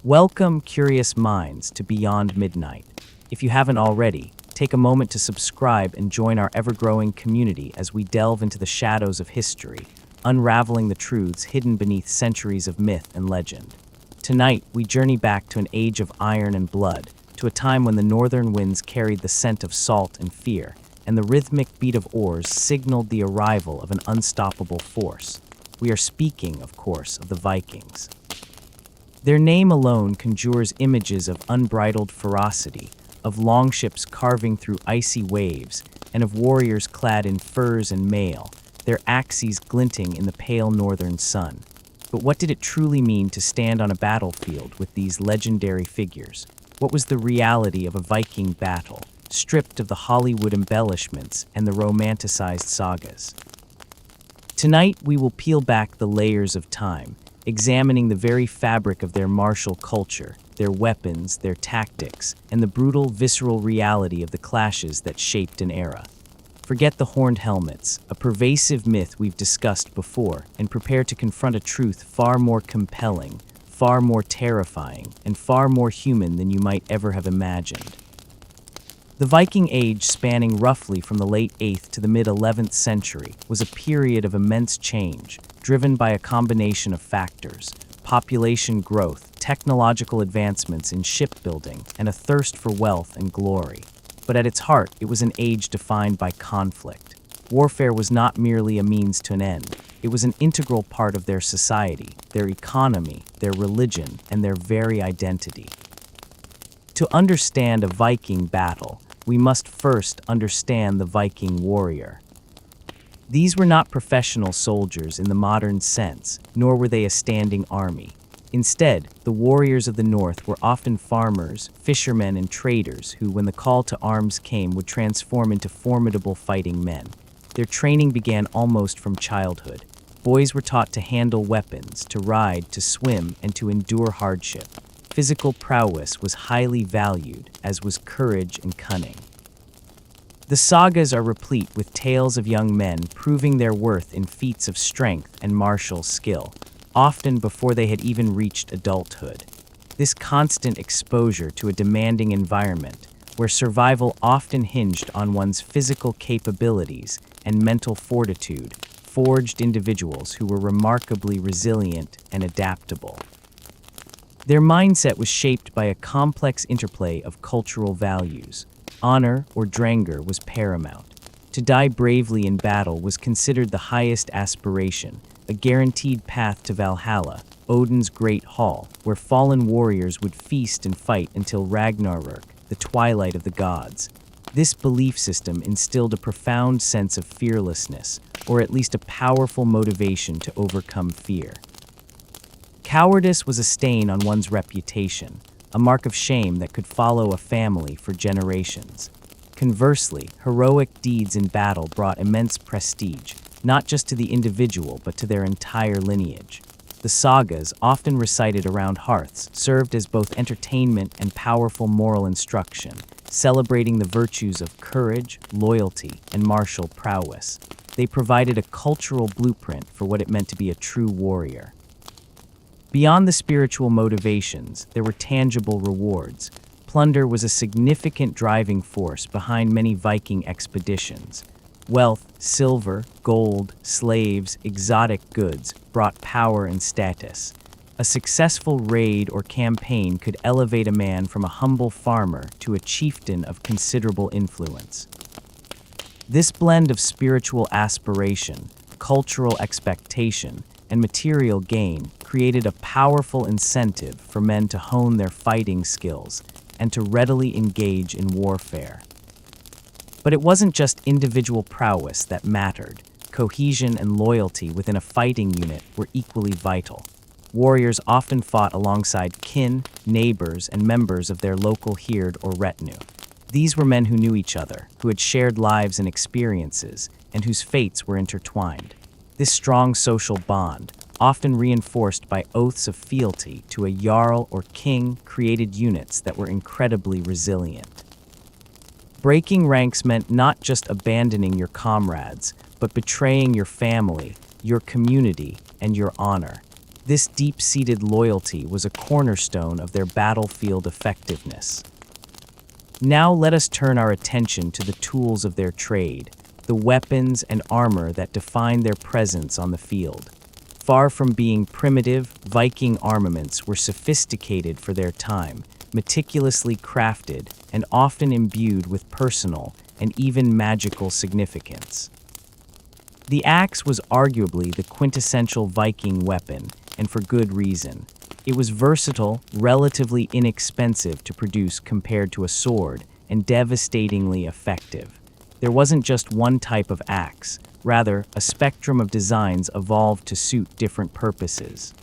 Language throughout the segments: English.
Welcome, curious minds, to Beyond Midnight. If you haven't already, take a moment to subscribe and join our ever-growing community as we delve into the shadows of history, unraveling the truths hidden beneath centuries of myth and legend. Tonight, we journey back to an age of iron and blood, to a time when the northern winds carried the scent of salt and fear, and the rhythmic beat of oars signaled the arrival of an unstoppable force. We are speaking, of course, of the Vikings. Their name alone conjures images of unbridled ferocity, of longships carving through icy waves, and of warriors clad in furs and mail, their axes glinting in the pale northern sun. But what did it truly mean to stand on a battlefield with these legendary figures? What was the reality of a Viking battle, stripped of the Hollywood embellishments and the romanticized sagas? Tonight, we will peel back the layers of time, examining the very fabric of their martial culture, their weapons, their tactics, and the brutal, visceral reality of the clashes that shaped an era. Forget the horned helmets, a pervasive myth we've discussed before, and prepare to confront a truth far more compelling, far more terrifying, and far more human than you might ever have imagined. The Viking Age, spanning roughly from the late 8th to the mid-11th century, was a period of immense change, driven by a combination of factors: population growth, technological advancements in shipbuilding, and a thirst for wealth and glory. But at its heart, it was an age defined by conflict. Warfare was not merely a means to an end. It was an integral part of their society, their economy, their religion, and their very identity. To understand a Viking battle, we must first understand the Viking warrior. These were not professional soldiers in the modern sense, nor were they a standing army. Instead, the warriors of the North were often farmers, fishermen, and traders who, when the call to arms came, would transform into formidable fighting men. Their training began almost from childhood. Boys were taught to handle weapons, to ride, to swim, and to endure hardship. Physical prowess was highly valued, as was courage and cunning. The sagas are replete with tales of young men proving their worth in feats of strength and martial skill, often before they had even reached adulthood. This constant exposure to a demanding environment, where survival often hinged on one's physical capabilities and mental fortitude, forged individuals who were remarkably resilient and adaptable. Their mindset was shaped by a complex interplay of cultural values. Honor, or drengr, was paramount. To die bravely in battle was considered the highest aspiration, a guaranteed path to Valhalla, Odin's great hall, where fallen warriors would feast and fight until Ragnarök, the twilight of the gods. This belief system instilled a profound sense of fearlessness, or at least a powerful motivation to overcome fear. Cowardice was a stain on one's reputation, a mark of shame that could follow a family for generations. Conversely, heroic deeds in battle brought immense prestige, not just to the individual but to their entire lineage. The sagas, often recited around hearths, served as both entertainment and powerful moral instruction, celebrating the virtues of courage, loyalty, and martial prowess. They provided a cultural blueprint for what it meant to be a true warrior. Beyond the spiritual motivations, there were tangible rewards. Plunder was a significant driving force behind many Viking expeditions. Wealth, silver, gold, slaves, exotic goods brought power and status. A successful raid or campaign could elevate a man from a humble farmer to a chieftain of considerable influence. This blend of spiritual aspiration, cultural expectation, and material gain created a powerful incentive for men to hone their fighting skills and to readily engage in warfare. But it wasn't just individual prowess that mattered. Cohesion and loyalty within a fighting unit were equally vital. Warriors often fought alongside kin, neighbors, and members of their local hird or retinue. These were men who knew each other, who had shared lives and experiences, and whose fates were intertwined. This strong social bond, often reinforced by oaths of fealty to a jarl or king, created units that were incredibly resilient. Breaking ranks meant not just abandoning your comrades, but betraying your family, your community, and your honor. This deep-seated loyalty was a cornerstone of their battlefield effectiveness. Now let us turn our attention to the tools of their trade, the weapons and armor that define their presence on the field. Far from being primitive, Viking armaments were sophisticated for their time, meticulously crafted, and often imbued with personal and even magical significance. The axe was arguably the quintessential Viking weapon, and for good reason. It was versatile, relatively inexpensive to produce compared to a sword, and devastatingly effective. There wasn't just one type of axe, rather, a spectrum of designs evolved to suit different purposes.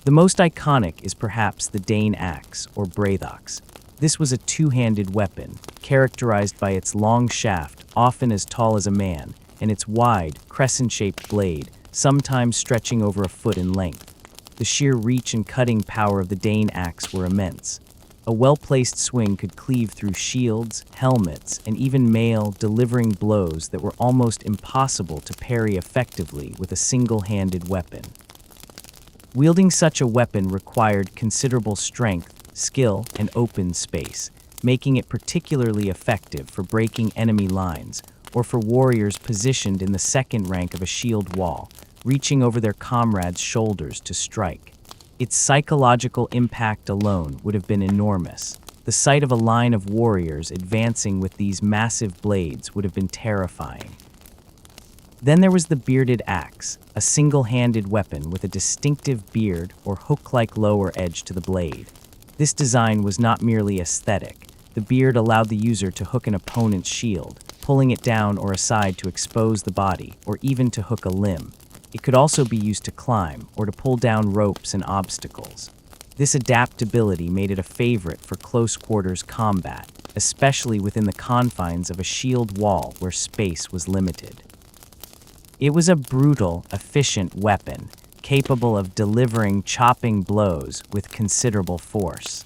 The most iconic is perhaps the Dane axe, or breithox. This was a two-handed weapon, characterized by its long shaft, often as tall as a man, and its wide, crescent-shaped blade, sometimes stretching over a foot in length. The sheer reach and cutting power of the Dane axe were immense. A well-placed swing could cleave through shields, helmets, and even mail, delivering blows that were almost impossible to parry effectively with a single-handed weapon. Wielding such a weapon required considerable strength, skill, and open space, making it particularly effective for breaking enemy lines or for warriors positioned in the second rank of a shield wall, reaching over their comrades' shoulders to strike. Its psychological impact alone would have been enormous. The sight of a line of warriors advancing with these massive blades would have been terrifying. Then there was the bearded axe, a single-handed weapon with a distinctive beard or hook-like lower edge to the blade. This design was not merely aesthetic. The beard allowed the user to hook an opponent's shield, pulling it down or aside to expose the body, or even to hook a limb. It could also be used to climb or to pull down ropes and obstacles. This adaptability made it a favorite for close-quarters combat, especially within the confines of a shield wall where space was limited. It was a brutal, efficient weapon, capable of delivering chopping blows with considerable force.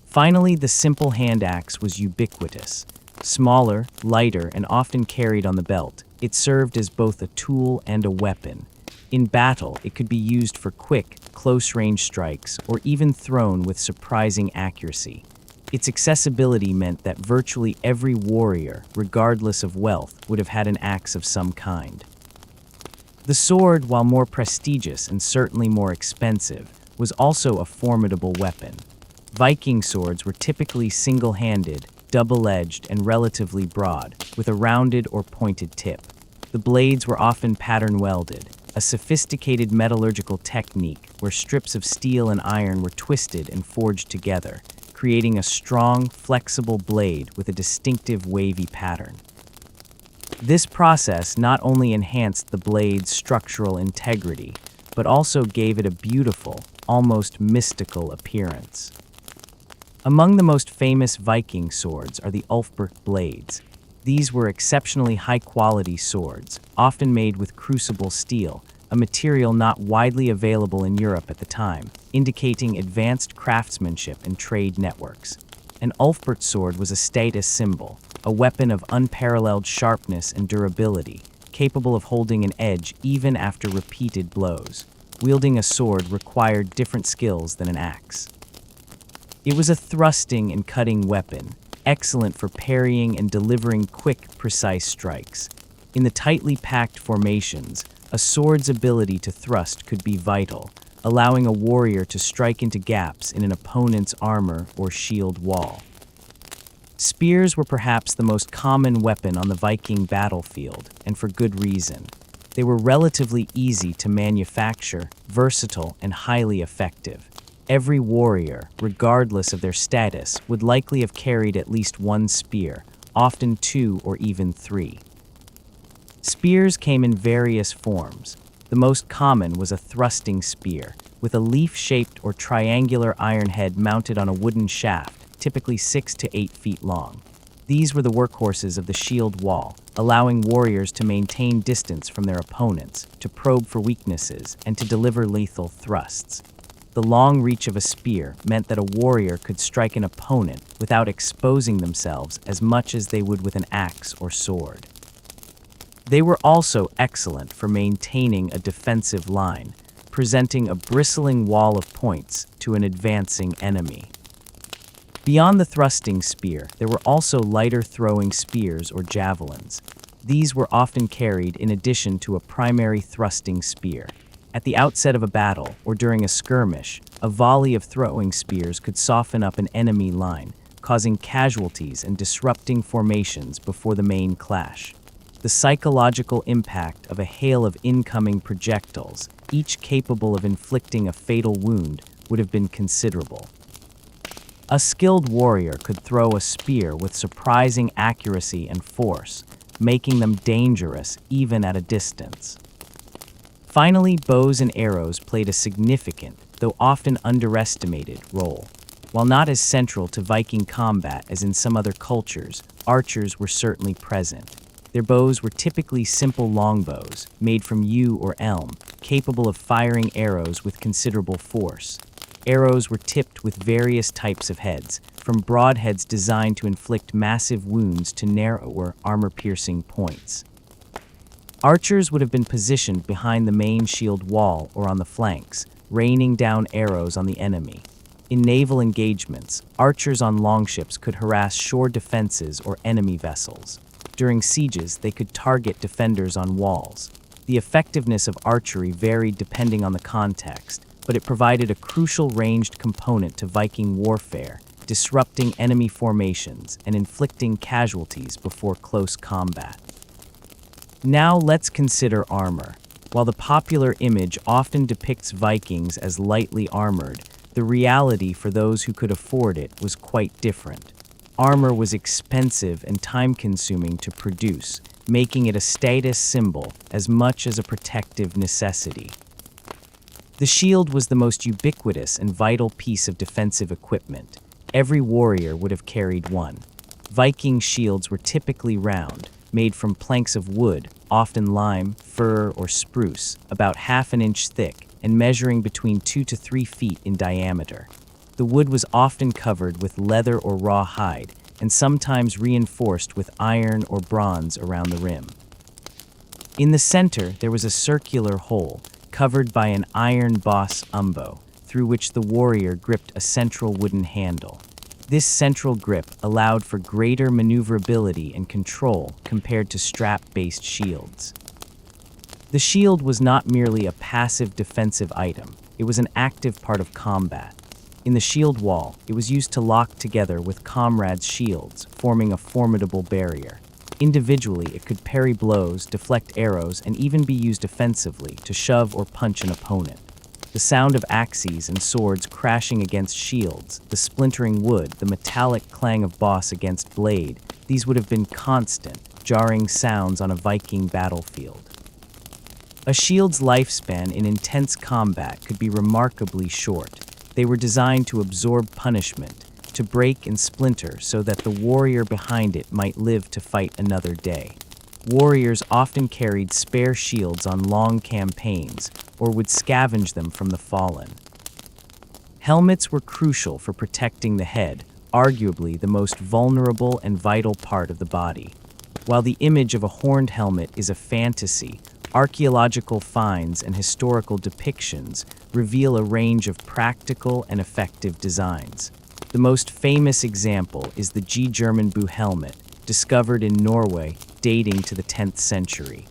Finally, the simple hand axe was ubiquitous. Smaller, lighter, and often carried on the belt, it served as both a tool and a weapon. In battle, it could be used for quick, close-range strikes or even thrown with surprising accuracy. Its accessibility meant that virtually every warrior, regardless of wealth, would have had an axe of some kind. The sword, while more prestigious and certainly more expensive, was also a formidable weapon. Viking swords were typically single-handed, double-edged, and relatively broad, with a rounded or pointed tip. The blades were often pattern-welded, a sophisticated metallurgical technique where strips of steel and iron were twisted and forged together, creating a strong, flexible blade with a distinctive wavy pattern. This process not only enhanced the blade's structural integrity, but also gave it a beautiful, almost mystical appearance. Among the most famous Viking swords are the Ulfberht blades. These were exceptionally high-quality swords, often made with crucible steel, a material not widely available in Europe at the time, indicating advanced craftsmanship and trade networks. An Ulfberht sword was a status symbol, a weapon of unparalleled sharpness and durability, capable of holding an edge even after repeated blows. Wielding a sword required different skills than an axe. It was a thrusting and cutting weapon, excellent for parrying and delivering quick, precise strikes. In the tightly packed formations, a sword's ability to thrust could be vital, allowing a warrior to strike into gaps in an opponent's armor or shield wall. Spears were perhaps the most common weapon on the Viking battlefield, and for good reason. They were relatively easy to manufacture, versatile, and highly effective. Every warrior, regardless of their status, would likely have carried at least one spear, often two or even three. Spears came in various forms. The most common was a thrusting spear, with a leaf-shaped or triangular iron head mounted on a wooden shaft, typically 6 to 8 feet long. These were the workhorses of the shield wall, allowing warriors to maintain distance from their opponents, to probe for weaknesses, and to deliver lethal thrusts. The long reach of a spear meant that a warrior could strike an opponent without exposing themselves as much as they would with an axe or sword. They were also excellent for maintaining a defensive line, presenting a bristling wall of points to an advancing enemy. Beyond the thrusting spear, there were also lighter throwing spears or javelins. These were often carried in addition to a primary thrusting spear. At the outset of a battle or during a skirmish, a volley of throwing spears could soften up an enemy line, causing casualties and disrupting formations before the main clash. The psychological impact of a hail of incoming projectiles, each capable of inflicting a fatal wound, would have been considerable. A skilled warrior could throw a spear with surprising accuracy and force, making them dangerous even at a distance. Finally, bows and arrows played a significant, though often underestimated, role. While not as central to Viking combat as in some other cultures, archers were certainly present. Their bows were typically simple longbows, made from yew or elm, capable of firing arrows with considerable force. Arrows were tipped with various types of heads, from broadheads designed to inflict massive wounds to narrower, armor-piercing points. Archers would have been positioned behind the main shield wall or on the flanks, raining down arrows on the enemy. In naval engagements, archers on longships could harass shore defenses or enemy vessels. During sieges, they could target defenders on walls. The effectiveness of archery varied depending on the context, but it provided a crucial ranged component to Viking warfare, disrupting enemy formations and inflicting casualties before close combat. Now let's consider armor. While the popular image often depicts Vikings as lightly armored, the reality for those who could afford it was quite different. Armor was expensive and time-consuming to produce, making it a status symbol as much as a protective necessity. The shield was the most ubiquitous and vital piece of defensive equipment. Every warrior would have carried one. Viking shields were typically round, made from planks of wood, often lime, fir, or spruce, about half an inch thick and measuring between 2 to 3 feet in diameter. The wood was often covered with leather or raw hide, and sometimes reinforced with iron or bronze around the rim. In the center, there was a circular hole, covered by an iron boss umbo, through which the warrior gripped a central wooden handle. This central grip allowed for greater maneuverability and control compared to strap-based shields. The shield was not merely a passive defensive item, it was an active part of combat. In the shield wall, it was used to lock together with comrades' shields, forming a formidable barrier. Individually, it could parry blows, deflect arrows, and even be used offensively to shove or punch an opponent. The sound of axes and swords crashing against shields, the splintering wood, the metallic clang of boss against blade, these would have been constant, jarring sounds on a Viking battlefield. A shield's lifespan in intense combat could be remarkably short. They were designed to absorb punishment, to break and splinter so that the warrior behind it might live to fight another day. Warriors often carried spare shields on long campaigns or would scavenge them from the fallen. Helmets were crucial for protecting the head, arguably the most vulnerable and vital part of the body. While the image of a horned helmet is a fantasy, archaeological finds and historical depictions reveal a range of practical and effective designs. The most famous example is the German Buh helmet, discovered in Norway, dating to the 10th century.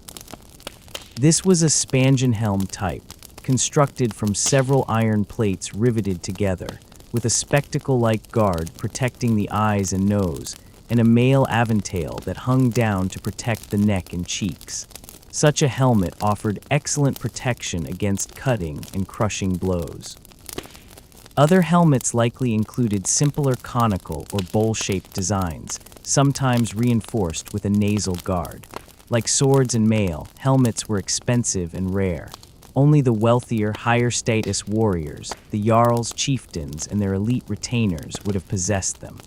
This was a Spangenhelm type, constructed from several iron plates riveted together, with a spectacle-like guard protecting the eyes and nose, and a mail aventail that hung down to protect the neck and cheeks. Such a helmet offered excellent protection against cutting and crushing blows. Other helmets likely included simpler conical or bowl-shaped designs, sometimes reinforced with a nasal guard. Like swords and mail, helmets were expensive and rare. Only the wealthier, higher-status warriors, the jarls, chieftains, and their elite retainers would have possessed them.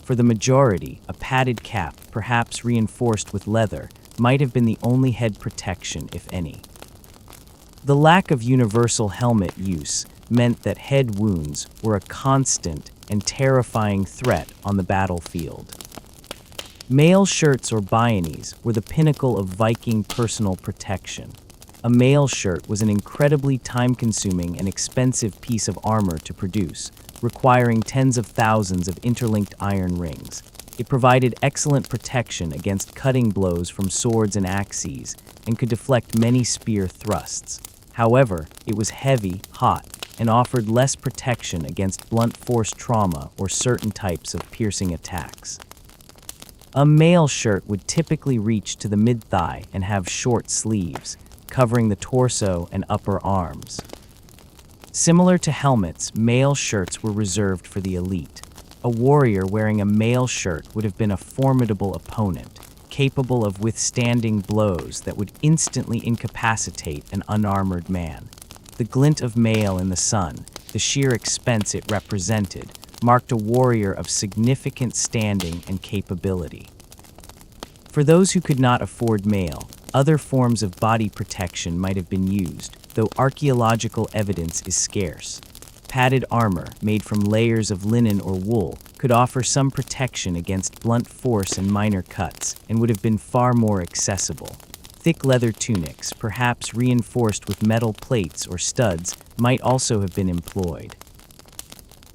For the majority, a padded cap, perhaps reinforced with leather, might have been the only head protection, if any. The lack of universal helmet use meant that head wounds were a constant and terrifying threat on the battlefield. Mail shirts or byrnies were the pinnacle of Viking personal protection. A mail shirt was an incredibly time-consuming and expensive piece of armor to produce, requiring tens of thousands of interlinked iron rings. It provided excellent protection against cutting blows from swords and axes and could deflect many spear thrusts. However, it was heavy, hot, and offered less protection against blunt force trauma or certain types of piercing attacks. A mail shirt would typically reach to the mid-thigh and have short sleeves, covering the torso and upper arms. Similar to helmets, mail shirts were reserved for the elite. A warrior wearing a mail shirt would have been a formidable opponent, capable of withstanding blows that would instantly incapacitate an unarmored man. The glint of mail in the sun, the sheer expense it represented, marked a warrior of significant standing and capability. For those who could not afford mail, other forms of body protection might have been used, though archaeological evidence is scarce. Padded armor, made from layers of linen or wool, could offer some protection against blunt force and minor cuts, and would have been far more accessible. Thick leather tunics, perhaps reinforced with metal plates or studs, might also have been employed.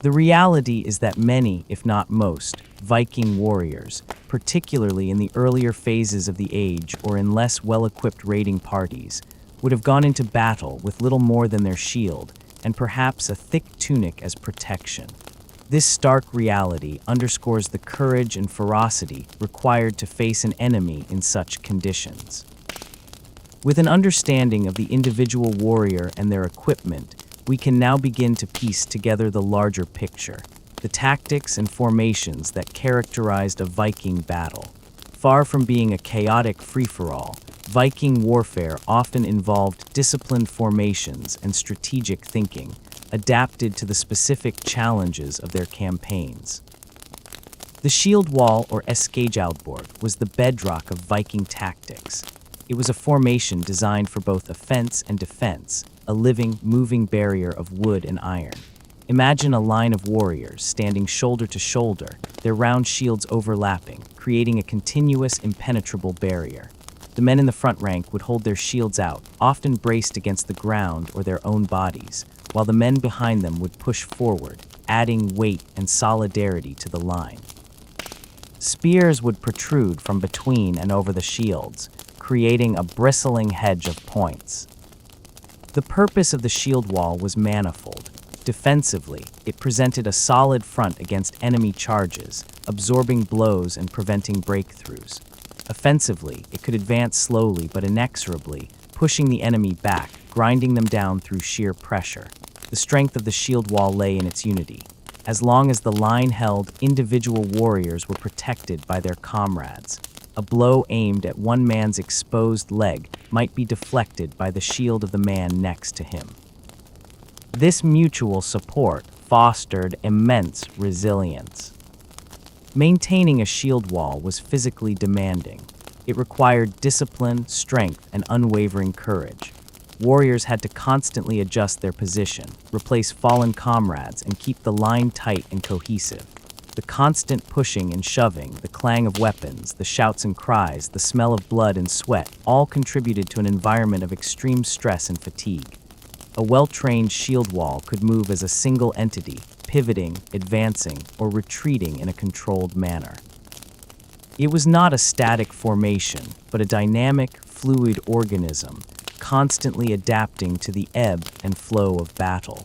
The reality is that many, if not most, Viking warriors, particularly in the earlier phases of the age or in less well-equipped raiding parties, would have gone into battle with little more than their shield and perhaps a thick tunic as protection. This stark reality underscores the courage and ferocity required to face an enemy in such conditions. With an understanding of the individual warrior and their equipment, we can now begin to piece together the larger picture, the tactics and formations that characterized a Viking battle. Far from being a chaotic free-for-all, Viking warfare often involved disciplined formations and strategic thinking, adapted to the specific challenges of their campaigns. The shield wall, or Eskejaldborg, was the bedrock of Viking tactics. It was a formation designed for both offense and defense, a living, moving barrier of wood and iron. Imagine a line of warriors standing shoulder to shoulder, their round shields overlapping, creating a continuous, impenetrable barrier. The men in the front rank would hold their shields out, often braced against the ground or their own bodies, while the men behind them would push forward, adding weight and solidarity to the line. Spears would protrude from between and over the shields, creating a bristling hedge of points. The purpose of the shield wall was manifold. Defensively, it presented a solid front against enemy charges, absorbing blows and preventing breakthroughs. Offensively, it could advance slowly but inexorably, pushing the enemy back, grinding them down through sheer pressure. The strength of the shield wall lay in its unity. As long as the line held, individual warriors were protected by their comrades. A blow aimed at one man's exposed leg might be deflected by the shield of the man next to him. This mutual support fostered immense resilience. Maintaining a shield wall was physically demanding. It required discipline, strength, and unwavering courage. Warriors had to constantly adjust their position, replace fallen comrades, and keep the line tight and cohesive. The constant pushing and shoving, the clang of weapons, the shouts and cries, the smell of blood and sweat all contributed to an environment of extreme stress and fatigue. A well-trained shield wall could move as a single entity, pivoting, advancing, or retreating in a controlled manner. It was not a static formation, but a dynamic, fluid organism, constantly adapting to the ebb and flow of battle.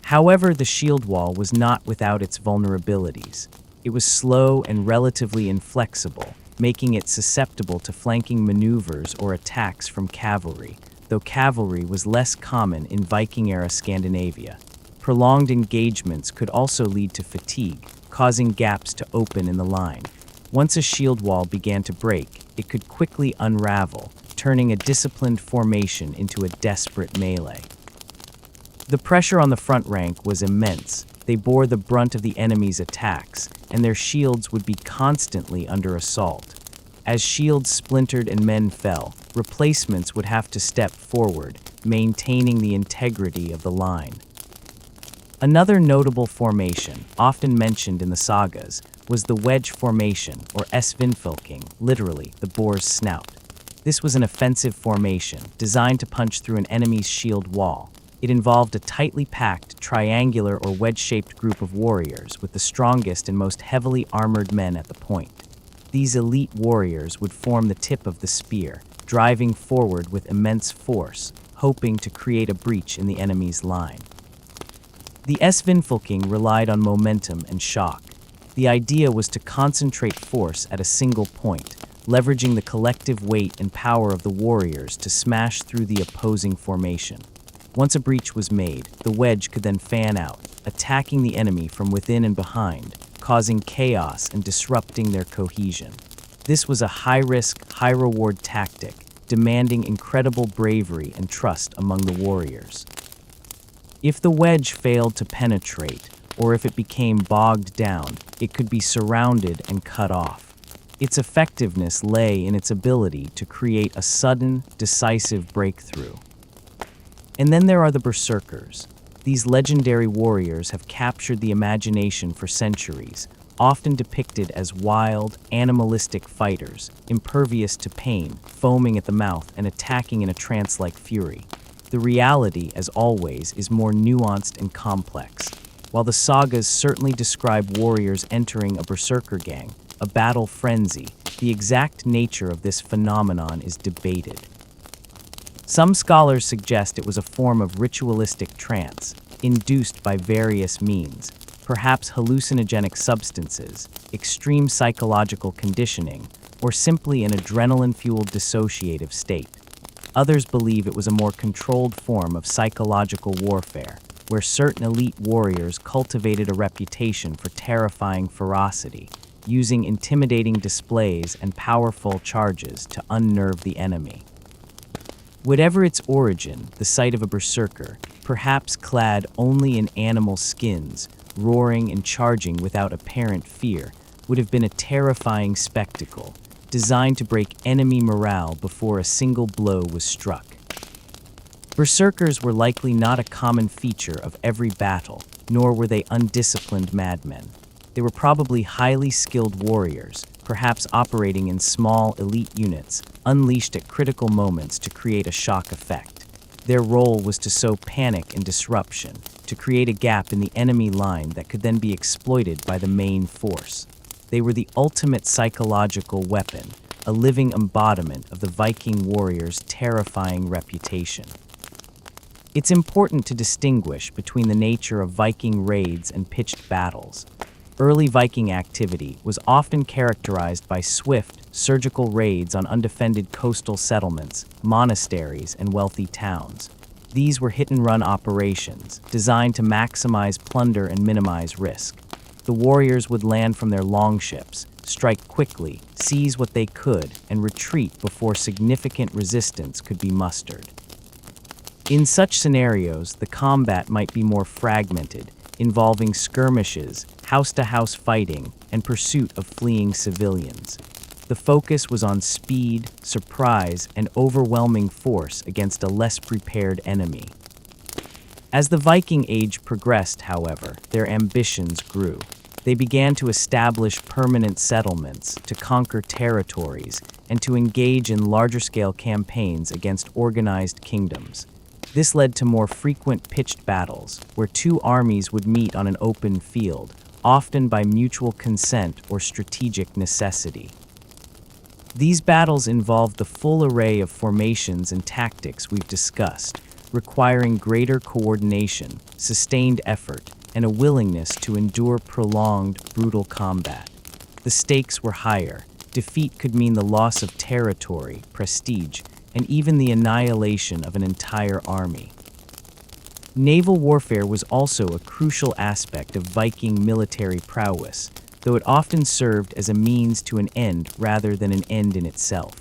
However, the shield wall was not without its vulnerabilities. It was slow and relatively inflexible, making it susceptible to flanking maneuvers or attacks from cavalry, though cavalry was less common in Viking-era Scandinavia. Prolonged engagements could also lead to fatigue, causing gaps to open in the line. Once a shield wall began to break, it could quickly unravel, turning a disciplined formation into a desperate melee. The pressure on the front rank was immense. They bore the brunt of the enemy's attacks, and their shields would be constantly under assault. As shields splintered and men fell, replacements would have to step forward, maintaining the integrity of the line. Another notable formation, often mentioned in the sagas, was the wedge formation, or Svinfylking, literally the boar's snout. This was an offensive formation, designed to punch through an enemy's shield wall. It involved a tightly packed, triangular or wedge-shaped group of warriors, with the strongest and most heavily armored men at the point. These elite warriors would form the tip of the spear, driving forward with immense force, hoping to create a breach in the enemy's line. The Viking relied on momentum and shock. The idea was to concentrate force at a single point, leveraging the collective weight and power of the warriors to smash through the opposing formation. Once a breach was made, the wedge could then fan out, attacking the enemy from within and behind, causing chaos and disrupting their cohesion. This was a high-risk, high-reward tactic, demanding incredible bravery and trust among the warriors. If the wedge failed to penetrate, or if it became bogged down, it could be surrounded and cut off. Its effectiveness lay in its ability to create a sudden, decisive breakthrough. And then there are the berserkers. These legendary warriors have captured the imagination for centuries, often depicted as wild, animalistic fighters, impervious to pain, foaming at the mouth and attacking in a trance-like fury. The reality, as always, is more nuanced and complex. While the sagas certainly describe warriors entering a berserker gang, a battle frenzy, the exact nature of this phenomenon is debated. Some scholars suggest it was a form of ritualistic trance, induced by various means, perhaps hallucinogenic substances, extreme psychological conditioning, or simply an adrenaline-fueled dissociative state. Others believe it was a more controlled form of psychological warfare, where certain elite warriors cultivated a reputation for terrifying ferocity, using intimidating displays and powerful charges to unnerve the enemy. Whatever its origin, the sight of a berserker, perhaps clad only in animal skins, roaring and charging without apparent fear, would have been a terrifying spectacle, designed to break enemy morale before a single blow was struck. Berserkers were likely not a common feature of every battle, nor were they undisciplined madmen. They were probably highly skilled warriors, perhaps operating in small, elite units, unleashed at critical moments to create a shock effect. Their role was to sow panic and disruption, to create a gap in the enemy line that could then be exploited by the main force. They were the ultimate psychological weapon, a living embodiment of the Viking warrior's terrifying reputation. It's important to distinguish between the nature of Viking raids and pitched battles. Early Viking activity was often characterized by swift, surgical raids on undefended coastal settlements, monasteries, and wealthy towns. These were hit-and-run operations, designed to maximize plunder and minimize risk. The warriors would land from their longships, strike quickly, seize what they could, and retreat before significant resistance could be mustered. In such scenarios, the combat might be more fragmented, involving skirmishes, house-to-house fighting, and pursuit of fleeing civilians. The focus was on speed, surprise, and overwhelming force against a less prepared enemy. As the Viking Age progressed, however, their ambitions grew. They began to establish permanent settlements, to conquer territories, and to engage in larger-scale campaigns against organized kingdoms. This led to more frequent pitched battles, where two armies would meet on an open field, often by mutual consent or strategic necessity. These battles involved the full array of formations and tactics we've discussed, requiring greater coordination, sustained effort, and a willingness to endure prolonged, brutal combat. The stakes were higher. Defeat could mean the loss of territory, prestige, and even the annihilation of an entire army. Naval warfare was also a crucial aspect of Viking military prowess, though it often served as a means to an end rather than an end in itself.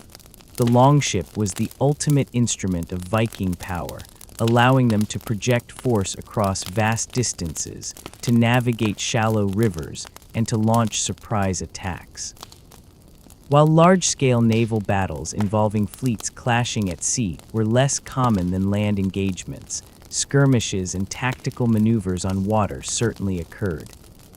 The longship was the ultimate instrument of Viking power, allowing them to project force across vast distances, to navigate shallow rivers, and to launch surprise attacks. While large-scale naval battles involving fleets clashing at sea were less common than land engagements, skirmishes and tactical maneuvers on water certainly occurred.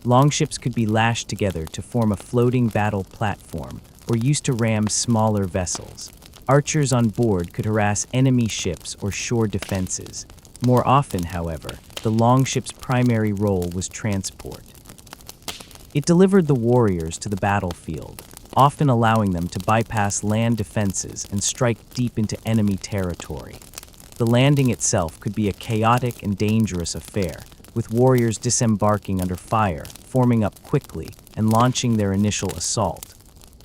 Longships could be lashed together to form a floating battle platform or used to ram smaller vessels. Archers on board could harass enemy ships or shore defenses. More often, however, the longship's primary role was transport. It delivered the warriors to the battlefield, often allowing them to bypass land defenses and strike deep into enemy territory. The landing itself could be a chaotic and dangerous affair, with warriors disembarking under fire, forming up quickly, and launching their initial assault.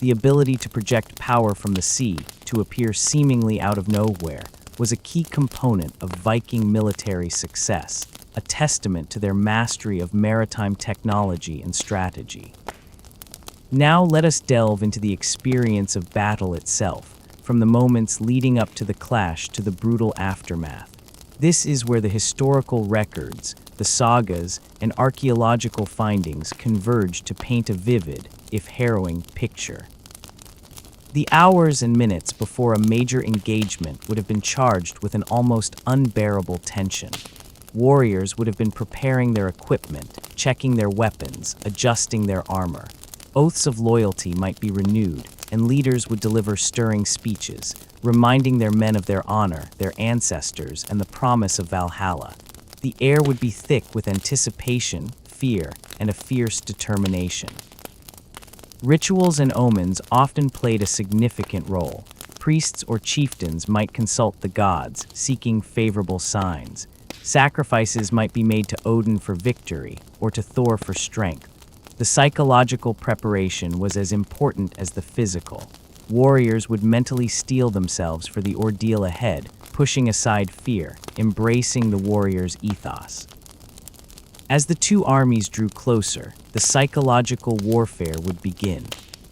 The ability to project power from the sea to appear seemingly out of nowhere was a key component of Viking military success, a testament to their mastery of maritime technology and strategy. Now let us delve into the experience of battle itself, from the moments leading up to the clash to the brutal aftermath. This is where the historical records, the sagas, and archaeological findings converge to paint a vivid, if harrowing, picture. The hours and minutes before a major engagement would have been charged with an almost unbearable tension. Warriors would have been preparing their equipment, checking their weapons, adjusting their armor. Oaths of loyalty might be renewed, and leaders would deliver stirring speeches, reminding their men of their honor, their ancestors, and the promise of Valhalla. The air would be thick with anticipation, fear, and a fierce determination. Rituals and omens often played a significant role. Priests or chieftains might consult the gods, seeking favorable signs. Sacrifices might be made to Odin for victory, or to Thor for strength. The psychological preparation was as important as the physical. Warriors would mentally steel themselves for the ordeal ahead, pushing aside fear, embracing the warrior's ethos. As the two armies drew closer, the psychological warfare would begin.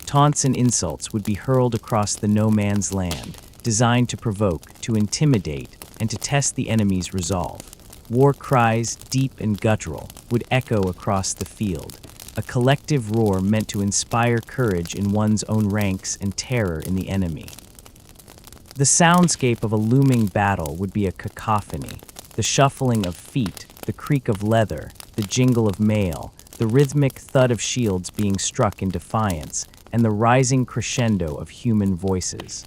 Taunts and insults would be hurled across the no-man's land, designed to provoke, to intimidate, and to test the enemy's resolve. War cries, deep and guttural, would echo across the field, a collective roar meant to inspire courage in one's own ranks and terror in the enemy. The soundscape of a looming battle would be a cacophony, the shuffling of feet, the creak of leather, the jingle of mail, the rhythmic thud of shields being struck in defiance, and the rising crescendo of human voices.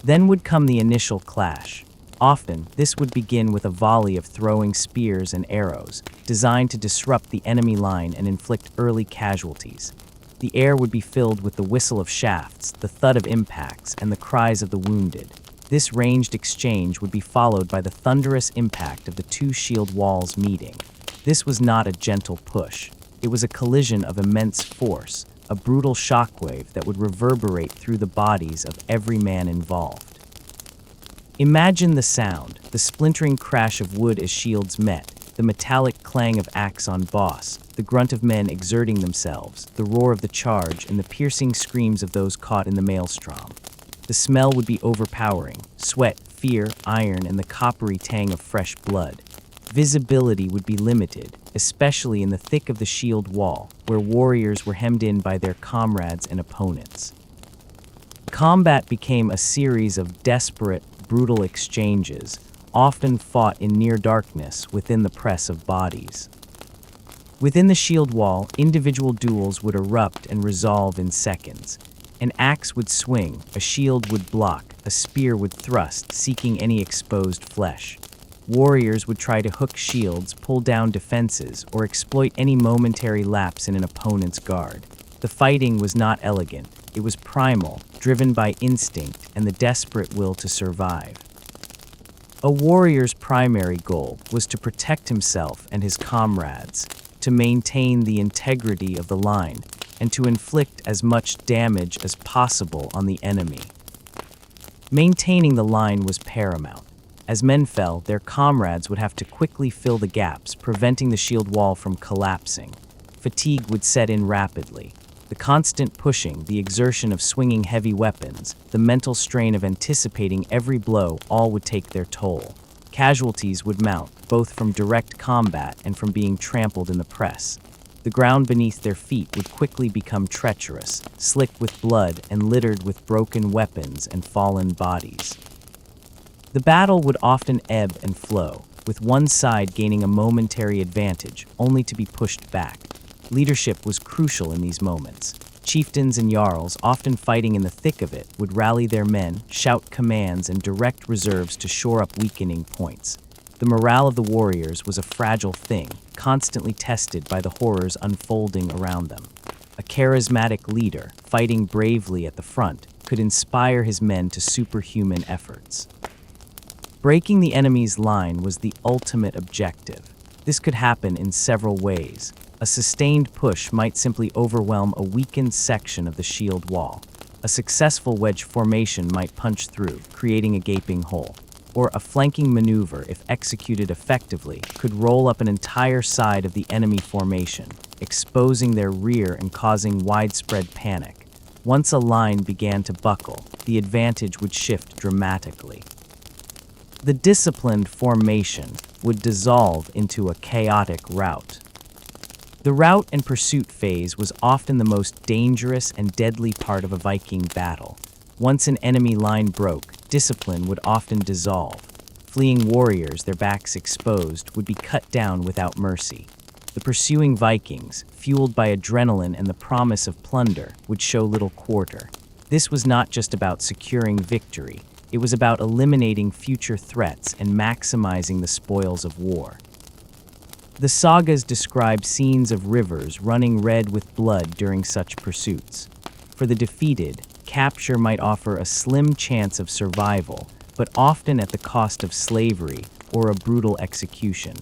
Then would come the initial clash. Often, this would begin with a volley of throwing spears and arrows, designed to disrupt the enemy line and inflict early casualties. The air would be filled with the whistle of shafts, the thud of impacts, and the cries of the wounded. This ranged exchange would be followed by the thunderous impact of the two shield walls meeting. This was not a gentle push. It was a collision of immense force, a brutal shockwave that would reverberate through the bodies of every man involved. Imagine the sound, the splintering crash of wood as shields met, the metallic clang of axe on boss, the grunt of men exerting themselves, the roar of the charge, and the piercing screams of those caught in the maelstrom. The smell would be overpowering: sweat, fear, iron, and the coppery tang of fresh blood. Visibility would be limited, especially in the thick of the shield wall, where warriors were hemmed in by their comrades and opponents. Combat became a series of desperate, brutal exchanges, often fought in near darkness within the press of bodies. Within the shield wall, individual duels would erupt and resolve in seconds. An axe would swing, a shield would block, a spear would thrust, seeking any exposed flesh. Warriors would try to hook shields, pull down defenses, or exploit any momentary lapse in an opponent's guard. The fighting was not elegant. It was primal, driven by instinct and the desperate will to survive. A warrior's primary goal was to protect himself and his comrades, to maintain the integrity of the line, and to inflict as much damage as possible on the enemy. Maintaining the line was paramount. As men fell, their comrades would have to quickly fill the gaps, preventing the shield wall from collapsing. Fatigue would set in rapidly. The constant pushing, the exertion of swinging heavy weapons, the mental strain of anticipating every blow, all would take their toll. Casualties would mount, both from direct combat and from being trampled in the press. The ground beneath their feet would quickly become treacherous, slick with blood and littered with broken weapons and fallen bodies. The battle would often ebb and flow, with one side gaining a momentary advantage, only to be pushed back. Leadership was crucial in these moments. Chieftains and jarls, often fighting in the thick of it, would rally their men, shout commands, and direct reserves to shore up weakening points. The morale of the warriors was a fragile thing, constantly tested by the horrors unfolding around them. A charismatic leader, fighting bravely at the front, could inspire his men to superhuman efforts. Breaking the enemy's line was the ultimate objective. This could happen in several ways. A sustained push might simply overwhelm a weakened section of the shield wall. A successful wedge formation might punch through, creating a gaping hole. Or a flanking maneuver, if executed effectively, could roll up an entire side of the enemy formation, exposing their rear and causing widespread panic. Once a line began to buckle, the advantage would shift dramatically. The disciplined formation would dissolve into a chaotic rout. The rout and pursuit phase was often the most dangerous and deadly part of a Viking battle. Once an enemy line broke, discipline would often dissolve. Fleeing warriors, their backs exposed, would be cut down without mercy. The pursuing Vikings, fueled by adrenaline and the promise of plunder, would show little quarter. This was not just about securing victory. It was about eliminating future threats and maximizing the spoils of war. The sagas describe scenes of rivers running red with blood during such pursuits. For the defeated, capture might offer a slim chance of survival, but often at the cost of slavery or a brutal execution.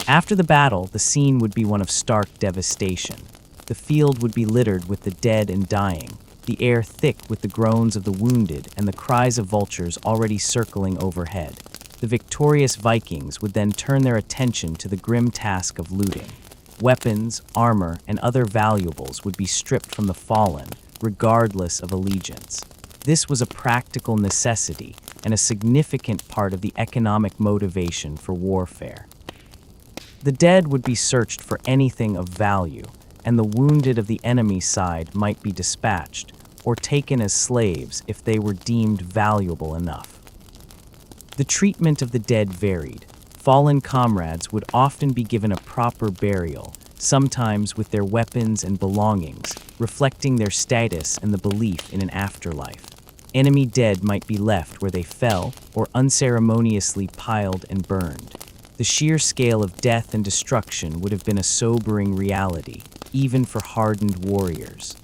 After the battle, the scene would be one of stark devastation. The field would be littered with the dead and dying, the air thick with the groans of the wounded and the cries of vultures already circling overhead. The victorious Vikings would then turn their attention to the grim task of looting. Weapons, armor, and other valuables would be stripped from the fallen, regardless of allegiance. This was a practical necessity and a significant part of the economic motivation for warfare. The dead would be searched for anything of value, and the wounded of the enemy side might be dispatched or taken as slaves if they were deemed valuable enough. The treatment of the dead varied. Fallen comrades would often be given a proper burial, sometimes with their weapons and belongings, reflecting their status and the belief in an afterlife. Enemy dead might be left where they fell or unceremoniously piled and burned. The sheer scale of death and destruction would have been a sobering reality, even for hardened warriors.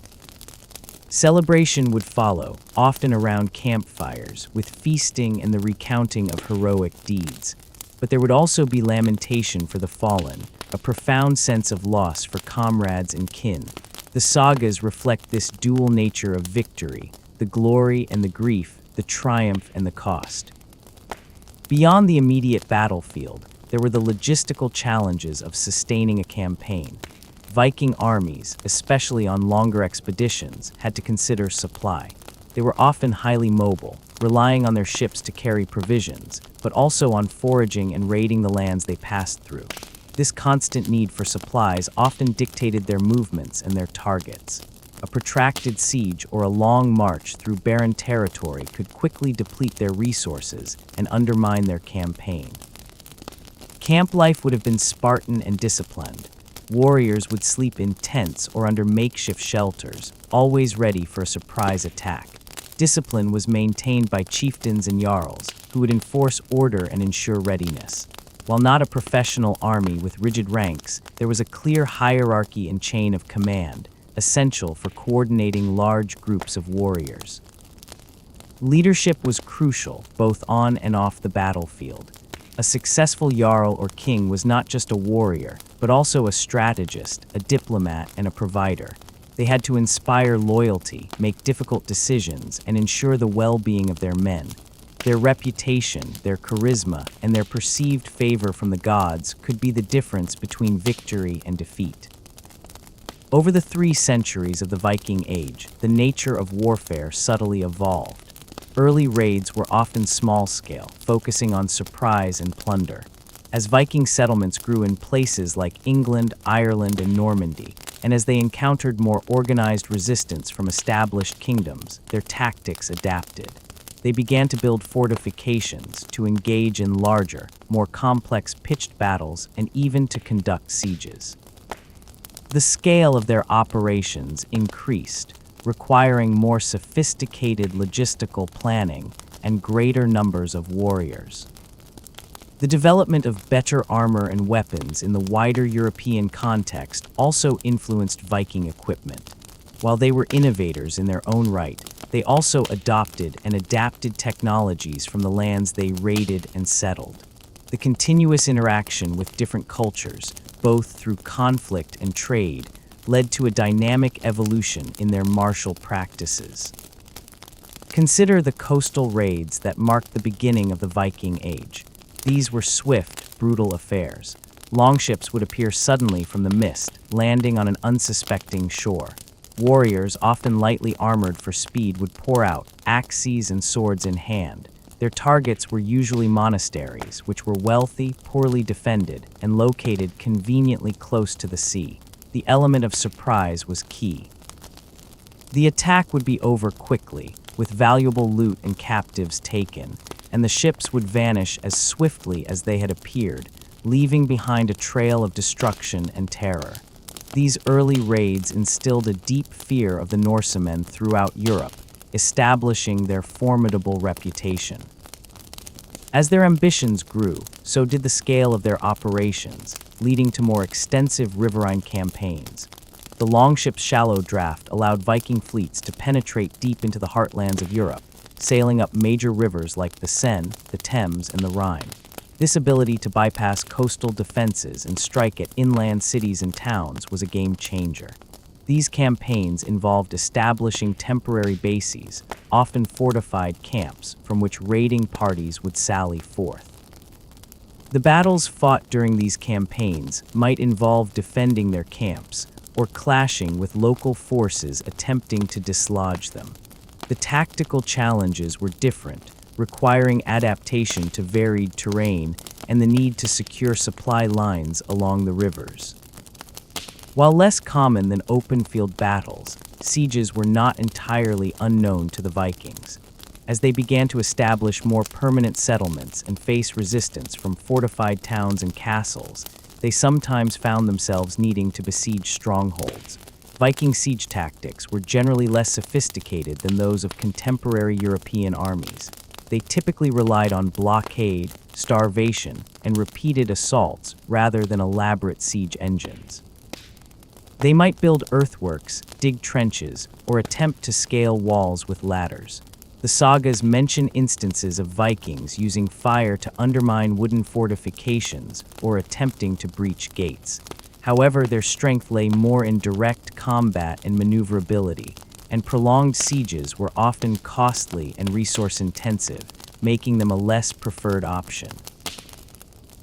Celebration would follow, often around campfires, with feasting and the recounting of heroic deeds. But there would also be lamentation for the fallen, a profound sense of loss for comrades and kin. The sagas reflect this dual nature of victory, the glory and the grief, the triumph and the cost. Beyond the immediate battlefield, there were the logistical challenges of sustaining a campaign. Viking armies, especially on longer expeditions, had to consider supply. They were often highly mobile, relying on their ships to carry provisions, but also on foraging and raiding the lands they passed through. This constant need for supplies often dictated their movements and their targets. A protracted siege or a long march through barren territory could quickly deplete their resources and undermine their campaign. Camp life would have been Spartan and disciplined. Warriors would sleep in tents or under makeshift shelters, always ready for a surprise attack. Discipline was maintained by chieftains and jarls, who would enforce order and ensure readiness. While not a professional army with rigid ranks, there was a clear hierarchy and chain of command, essential for coordinating large groups of warriors. Leadership was crucial, both on and off the battlefield. A successful jarl or king was not just a warrior, but also a strategist, a diplomat, and a provider. They had to inspire loyalty, make difficult decisions, and ensure the well-being of their men. Their reputation, their charisma, and their perceived favor from the gods could be the difference between victory and defeat. Over the 3 centuries of the Viking Age, the nature of warfare subtly evolved. Early raids were often small-scale, focusing on surprise and plunder. As Viking settlements grew in places like England, Ireland, and Normandy, and as they encountered more organized resistance from established kingdoms, their tactics adapted. They began to build fortifications, to engage in larger, more complex pitched battles, and even to conduct sieges. The scale of their operations increased, requiring more sophisticated logistical planning and greater numbers of warriors. The development of better armor and weapons in the wider European context also influenced Viking equipment. While they were innovators in their own right, they also adopted and adapted technologies from the lands they raided and settled. The continuous interaction with different cultures, both through conflict and trade, led to a dynamic evolution in their martial practices. Consider the coastal raids that marked the beginning of the Viking Age. These were swift, brutal affairs. Longships would appear suddenly from the mist, landing on an unsuspecting shore. Warriors, often lightly armored for speed, would pour out, axes and swords in hand. Their targets were usually monasteries, which were wealthy, poorly defended, and located conveniently close to the sea. The element of surprise was key. The attack would be over quickly, with valuable loot and captives taken, and the ships would vanish as swiftly as they had appeared, leaving behind a trail of destruction and terror. These early raids instilled a deep fear of the Norsemen throughout Europe, establishing their formidable reputation. As their ambitions grew, so did the scale of their operations, leading to more extensive riverine campaigns. The longship's shallow draft allowed Viking fleets to penetrate deep into the heartlands of Europe, sailing up major rivers like the Seine, the Thames, and the Rhine. This ability to bypass coastal defenses and strike at inland cities and towns was a game changer. These campaigns involved establishing temporary bases, often fortified camps, from which raiding parties would sally forth. The battles fought during these campaigns might involve defending their camps or clashing with local forces attempting to dislodge them. The tactical challenges were different, requiring adaptation to varied terrain and the need to secure supply lines along the rivers. While less common than open-field battles, sieges were not entirely unknown to the Vikings. As they began to establish more permanent settlements and face resistance from fortified towns and castles, they sometimes found themselves needing to besiege strongholds. Viking siege tactics were generally less sophisticated than those of contemporary European armies. They typically relied on blockade, starvation, and repeated assaults rather than elaborate siege engines. They might build earthworks, dig trenches, or attempt to scale walls with ladders. The sagas mention instances of Vikings using fire to undermine wooden fortifications or attempting to breach gates. However, their strength lay more in direct combat and maneuverability, and prolonged sieges were often costly and resource-intensive, making them a less preferred option.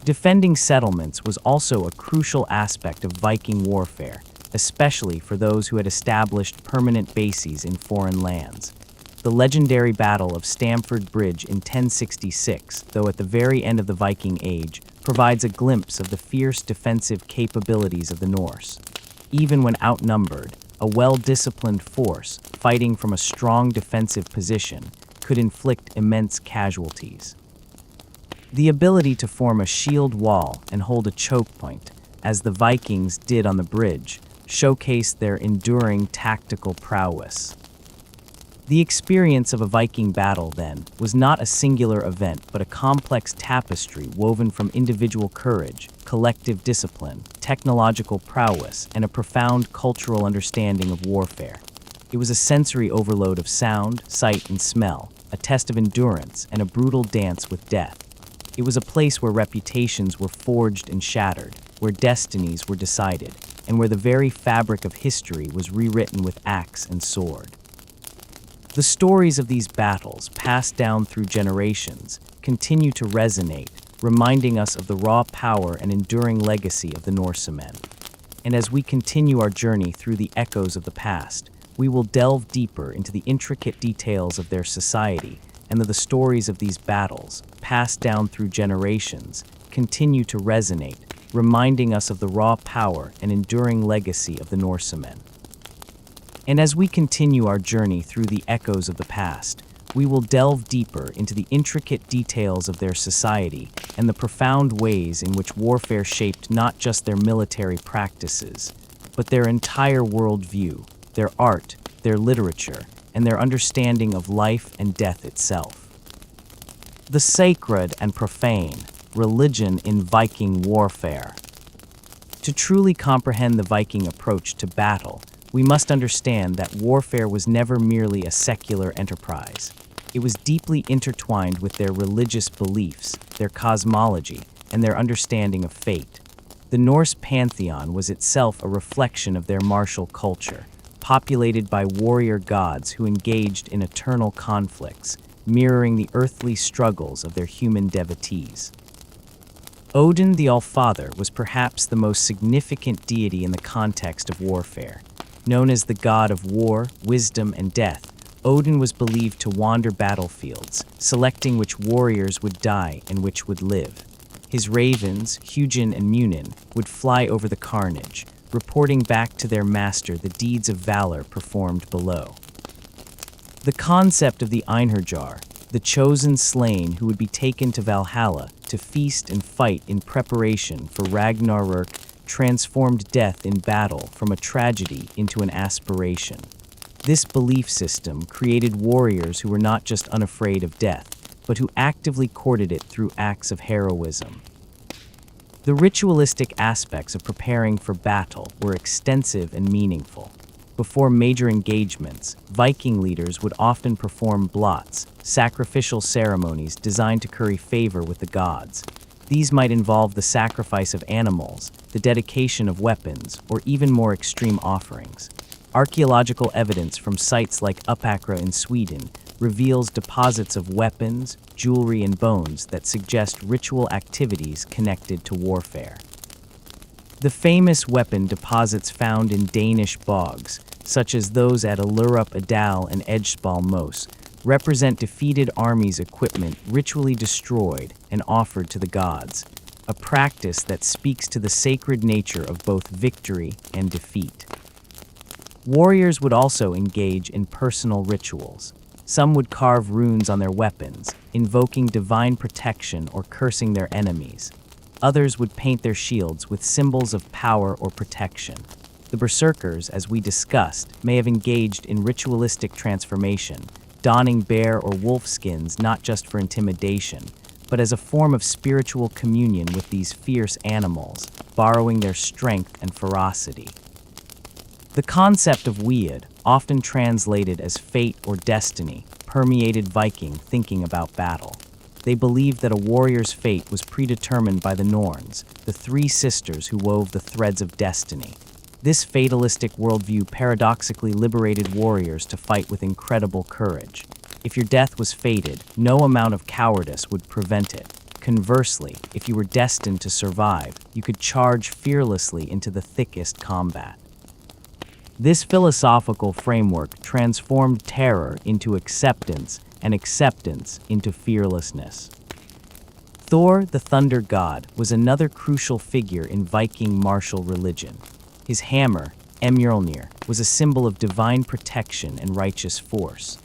Defending settlements was also a crucial aspect of Viking warfare, especially for those who had established permanent bases in foreign lands. The legendary Battle of Stamford Bridge in 1066, though at the very end of the Viking Age, provides a glimpse of the fierce defensive capabilities of the Norse. Even when outnumbered, a well-disciplined force, fighting from a strong defensive position, could inflict immense casualties. The ability to form a shield wall and hold a choke point, as the Vikings did on the bridge, showcased their enduring tactical prowess. The experience of a Viking battle, then, was not a singular event but a complex tapestry woven from individual courage, collective discipline, technological prowess, and a profound cultural understanding of warfare. It was a sensory overload of sound, sight, and smell, a test of endurance, and a brutal dance with death. It was a place where reputations were forged and shattered, where destinies were decided, and where the very fabric of history was rewritten with axe and sword. The stories of these battles, passed down through generations, continue to resonate, reminding us of the raw power and enduring legacy of the Norsemen. And as we continue our journey through the echoes of the past, we will delve deeper into the intricate details of their society and the stories of these battles, passed down through generations, continue to resonate, reminding us of the raw power and enduring legacy of the Norsemen. And as we continue our journey through the echoes of the past, we will delve deeper into the intricate details of their society and the profound ways in which warfare shaped not just their military practices, but their entire worldview, their art, their literature, and their understanding of life and death itself. The sacred and profane, religion in Viking warfare. To truly comprehend the Viking approach to battle, we must understand that warfare was never merely a secular enterprise. It was deeply intertwined with their religious beliefs, their cosmology, and their understanding of fate. The Norse pantheon was itself a reflection of their martial culture, populated by warrior gods who engaged in eternal conflicts, mirroring the earthly struggles of their human devotees. Odin the All-Father was perhaps the most significant deity in the context of warfare. Known as the god of war, wisdom, and death, Odin was believed to wander battlefields, selecting which warriors would die and which would live. His ravens, Hugin and Munin, would fly over the carnage, reporting back to their master the deeds of valor performed below. The concept of the Einherjar, the chosen slain who would be taken to Valhalla to feast and fight in preparation for Ragnarök, transformed death in battle from a tragedy into an aspiration. This belief system created warriors who were not just unafraid of death, but who actively courted it through acts of heroism. The ritualistic aspects of preparing for battle were extensive and meaningful. Before major engagements, Viking leaders would often perform blots, sacrificial ceremonies designed to curry favor with the gods. These might involve the sacrifice of animals, the dedication of weapons, or even more extreme offerings. Archaeological evidence from sites like Uppåkra in Sweden reveals deposits of weapons, jewelry, and bones that suggest ritual activities connected to warfare. The famous weapon deposits found in Danish bogs, such as those at Alerup Adal and Edgespal Mose, represent defeated armies' equipment ritually destroyed and offered to the gods, a practice that speaks to the sacred nature of both victory and defeat. Warriors would also engage in personal rituals. Some would carve runes on their weapons, invoking divine protection or cursing their enemies. Others would paint their shields with symbols of power or protection. The berserkers, as we discussed, may have engaged in ritualistic transformation, donning bear or wolf skins not just for intimidation, but as a form of spiritual communion with these fierce animals, borrowing their strength and ferocity. The concept of weird, often translated as fate or destiny, permeated Viking thinking about battle. They believed that a warrior's fate was predetermined by the Norns, the three sisters who wove the threads of destiny. This fatalistic worldview paradoxically liberated warriors to fight with incredible courage. If your death was fated, no amount of cowardice would prevent it. Conversely, if you were destined to survive, you could charge fearlessly into the thickest combat. This philosophical framework transformed terror into acceptance and acceptance into fearlessness. Thor, the thunder god, was another crucial figure in Viking martial religion. His hammer, Mjolnir, was a symbol of divine protection and righteous force.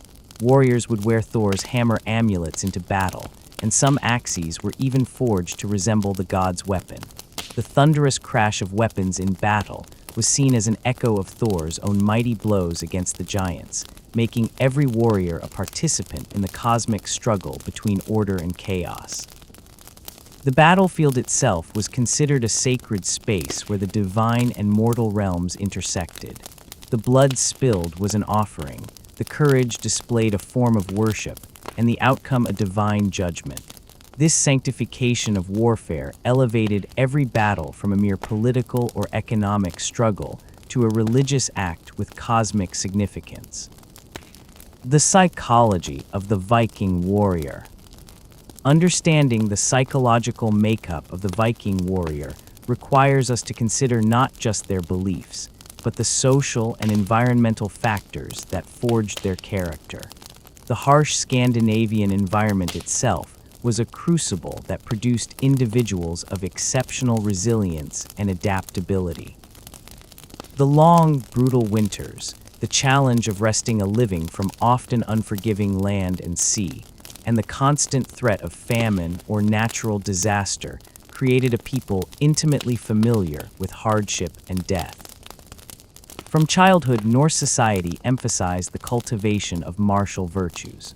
Warriors would wear Thor's hammer amulets into battle, and some axes were even forged to resemble the god's weapon. The thunderous crash of weapons in battle was seen as an echo of Thor's own mighty blows against the giants, making every warrior a participant in the cosmic struggle between order and chaos. The battlefield itself was considered a sacred space where the divine and mortal realms intersected. The blood spilled was an offering, the courage displayed a form of worship, and the outcome a divine judgment. This sanctification of warfare elevated every battle from a mere political or economic struggle to a religious act with cosmic significance. The psychology of the Viking warrior. Understanding the psychological makeup of the Viking warrior requires us to consider not just their beliefs, but the social and environmental factors that forged their character. The harsh Scandinavian environment itself was a crucible that produced individuals of exceptional resilience and adaptability. The long, brutal winters, the challenge of wresting a living from often unforgiving land and sea, and the constant threat of famine or natural disaster created a people intimately familiar with hardship and death. From childhood, Norse society emphasized the cultivation of martial virtues.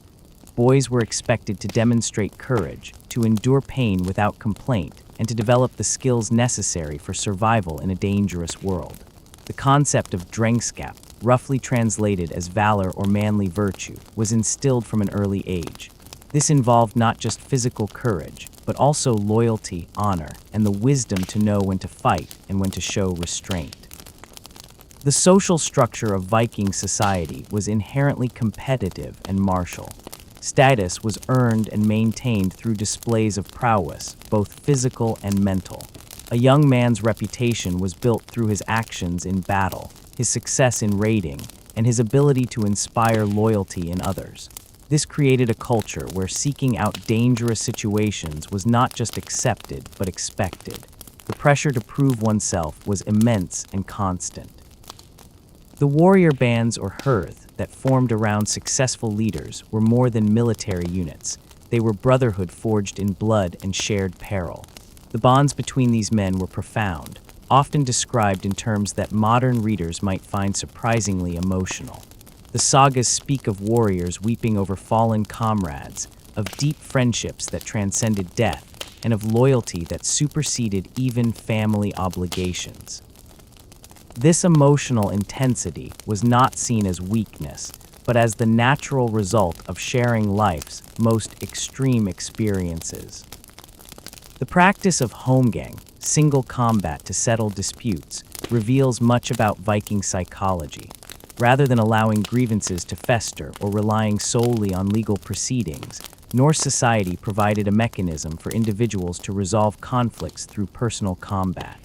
Boys were expected to demonstrate courage, to endure pain without complaint, and to develop the skills necessary for survival in a dangerous world. The concept of drengskap, roughly translated as valor or manly virtue, was instilled from an early age. This involved not just physical courage, but also loyalty, honor, and the wisdom to know when to fight and when to show restraint. The social structure of Viking society was inherently competitive and martial. Status was earned and maintained through displays of prowess, both physical and mental. A young man's reputation was built through his actions in battle, his success in raiding, and his ability to inspire loyalty in others. This created a culture where seeking out dangerous situations was not just accepted, but expected. The pressure to prove oneself was immense and constant. The warrior bands or hirth that formed around successful leaders were more than military units. They were brotherhood forged in blood and shared peril. The bonds between these men were profound, often described in terms that modern readers might find surprisingly emotional. The sagas speak of warriors weeping over fallen comrades, of deep friendships that transcended death, and of loyalty that superseded even family obligations. This emotional intensity was not seen as weakness, but as the natural result of sharing life's most extreme experiences. The practice of holmgang, single combat to settle disputes, reveals much about Viking psychology. Rather than allowing grievances to fester or relying solely on legal proceedings, Norse society provided a mechanism for individuals to resolve conflicts through personal combat.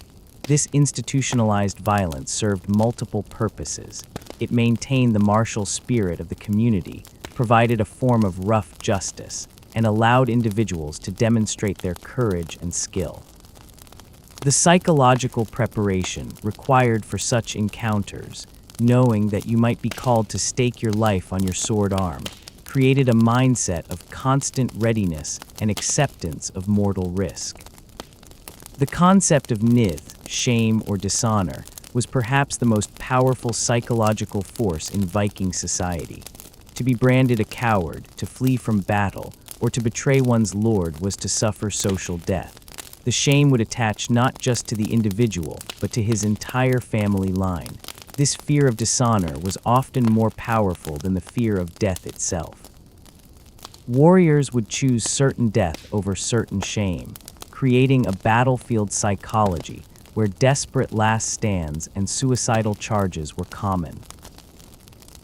This institutionalized violence served multiple purposes. It maintained the martial spirit of the community, provided a form of rough justice, and allowed individuals to demonstrate their courage and skill. The psychological preparation required for such encounters, knowing that you might be called to stake your life on your sword arm, created a mindset of constant readiness and acceptance of mortal risk. The concept of nith, shame or dishonor, was perhaps the most powerful psychological force in Viking society. To be branded a coward, to flee from battle, or to betray one's lord was to suffer social death. The shame would attach not just to the individual, but to his entire family line. This fear of dishonor was often more powerful than the fear of death itself. Warriors would choose certain death over certain shame, creating a battlefield psychology where desperate last stands and suicidal charges were common.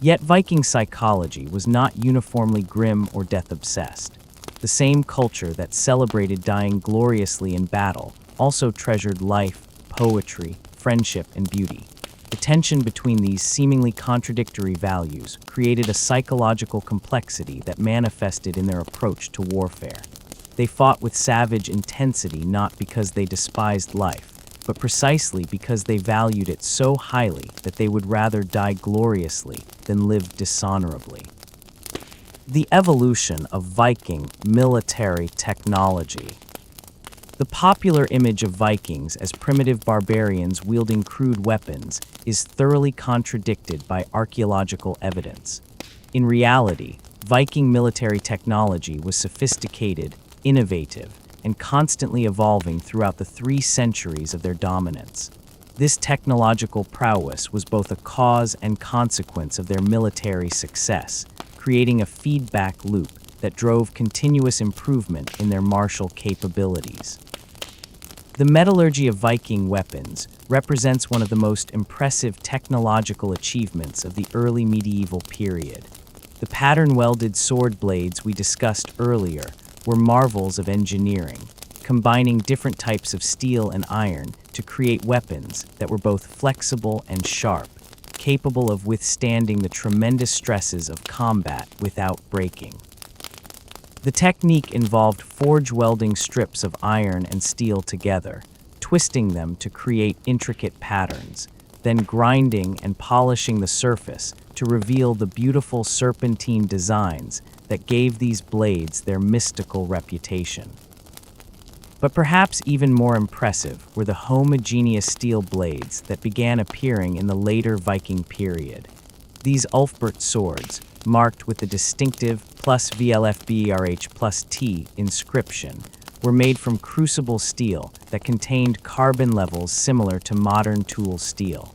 Yet Viking psychology was not uniformly grim or death-obsessed. The same culture that celebrated dying gloriously in battle also treasured life, poetry, friendship, and beauty. The tension between these seemingly contradictory values created a psychological complexity that manifested in their approach to warfare. They fought with savage intensity not because they despised life, but precisely because they valued it so highly that they would rather die gloriously than live dishonorably. The evolution of Viking military technology. The popular image of Vikings as primitive barbarians wielding crude weapons is thoroughly contradicted by archaeological evidence. In reality, Viking military technology was sophisticated, innovative, and constantly evolving throughout the 3 centuries of their dominance. This technological prowess was both a cause and consequence of their military success, creating a feedback loop that drove continuous improvement in their martial capabilities. The metallurgy of Viking weapons represents one of the most impressive technological achievements of the early medieval period. The pattern-welded sword blades we discussed earlier were marvels of engineering, combining different types of steel and iron to create weapons that were both flexible and sharp, capable of withstanding the tremendous stresses of combat without breaking. The technique involved forge welding strips of iron and steel together, twisting them to create intricate patterns, then grinding and polishing the surface to reveal the beautiful serpentine designs that gave these blades their mystical reputation. But perhaps even more impressive were the homogeneous steel blades that began appearing in the later Viking period. These Ulfbert swords, marked with the distinctive plus VLFBRH plus T inscription, were made from crucible steel that contained carbon levels similar to modern tool steel.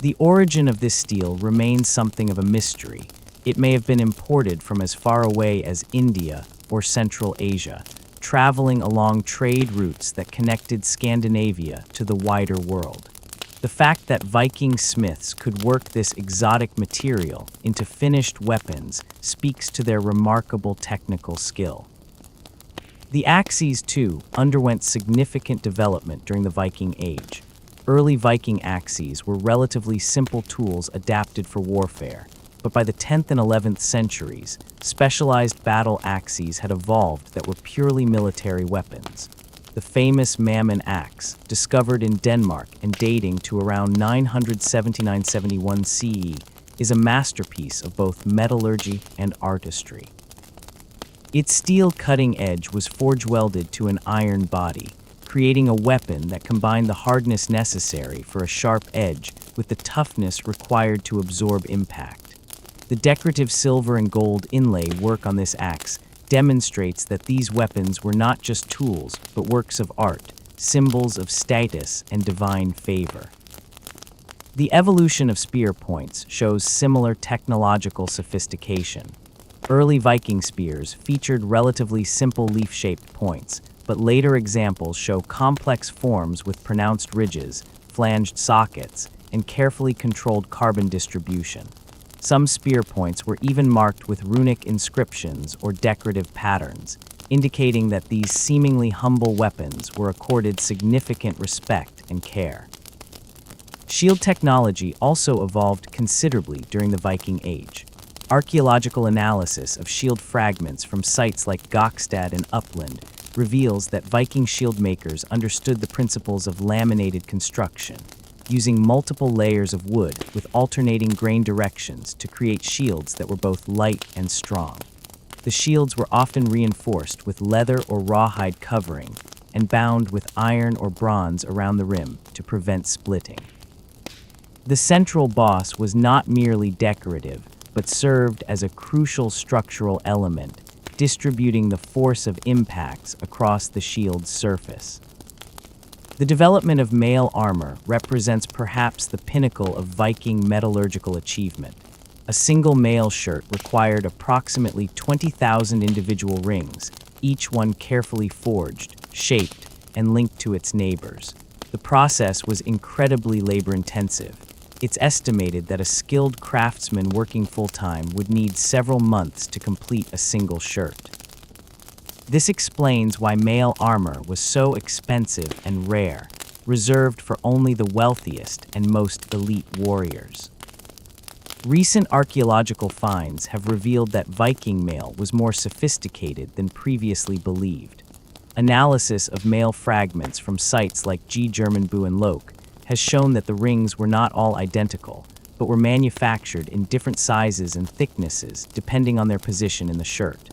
The origin of this steel remains something of a mystery. It may have been imported from as far away as India or Central Asia, traveling along trade routes that connected Scandinavia to the wider world. The fact that Viking smiths could work this exotic material into finished weapons speaks to their remarkable technical skill. The axes, too, underwent significant development during the Viking Age. Early Viking axes were relatively simple tools adapted for warfare, but by the 10th and 11th centuries, specialized battle axes had evolved that were purely military weapons. The famous Mammon axe, discovered in Denmark and dating to around 979-71 CE, is a masterpiece of both metallurgy and artistry. Its steel cutting edge was forge-welded to an iron body, creating a weapon that combined the hardness necessary for a sharp edge with the toughness required to absorb impact. The decorative silver and gold inlay work on this axe demonstrates that these weapons were not just tools, but works of art, symbols of status and divine favor. The evolution of spear points shows similar technological sophistication. Early Viking spears featured relatively simple leaf-shaped points, but later examples show complex forms with pronounced ridges, flanged sockets, and carefully controlled carbon distribution. Some spear points were even marked with runic inscriptions or decorative patterns, indicating that these seemingly humble weapons were accorded significant respect and care. Shield technology also evolved considerably during the Viking Age. Archaeological analysis of shield fragments from sites like Gokstad and Uppland reveals that Viking shield makers understood the principles of laminated construction, using multiple layers of wood with alternating grain directions to create shields that were both light and strong. The shields were often reinforced with leather or rawhide covering and bound with iron or bronze around the rim to prevent splitting. The central boss was not merely decorative, but served as a crucial structural element, distributing the force of impacts across the shield's surface. The development of mail armor represents perhaps the pinnacle of Viking metallurgical achievement. A single mail shirt required approximately 20,000 individual rings, each one carefully forged, shaped, and linked to its neighbors. The process was incredibly labor-intensive. It's estimated that a skilled craftsman working full-time would need several months to complete a single shirt. This explains why mail armor was so expensive and rare, reserved for only the wealthiest and most elite warriors. Recent archaeological finds have revealed that Viking mail was more sophisticated than previously believed. Analysis of mail fragments from sites like G. Germanbu and Loke has shown that the rings were not all identical, but were manufactured in different sizes and thicknesses depending on their position in the shirt.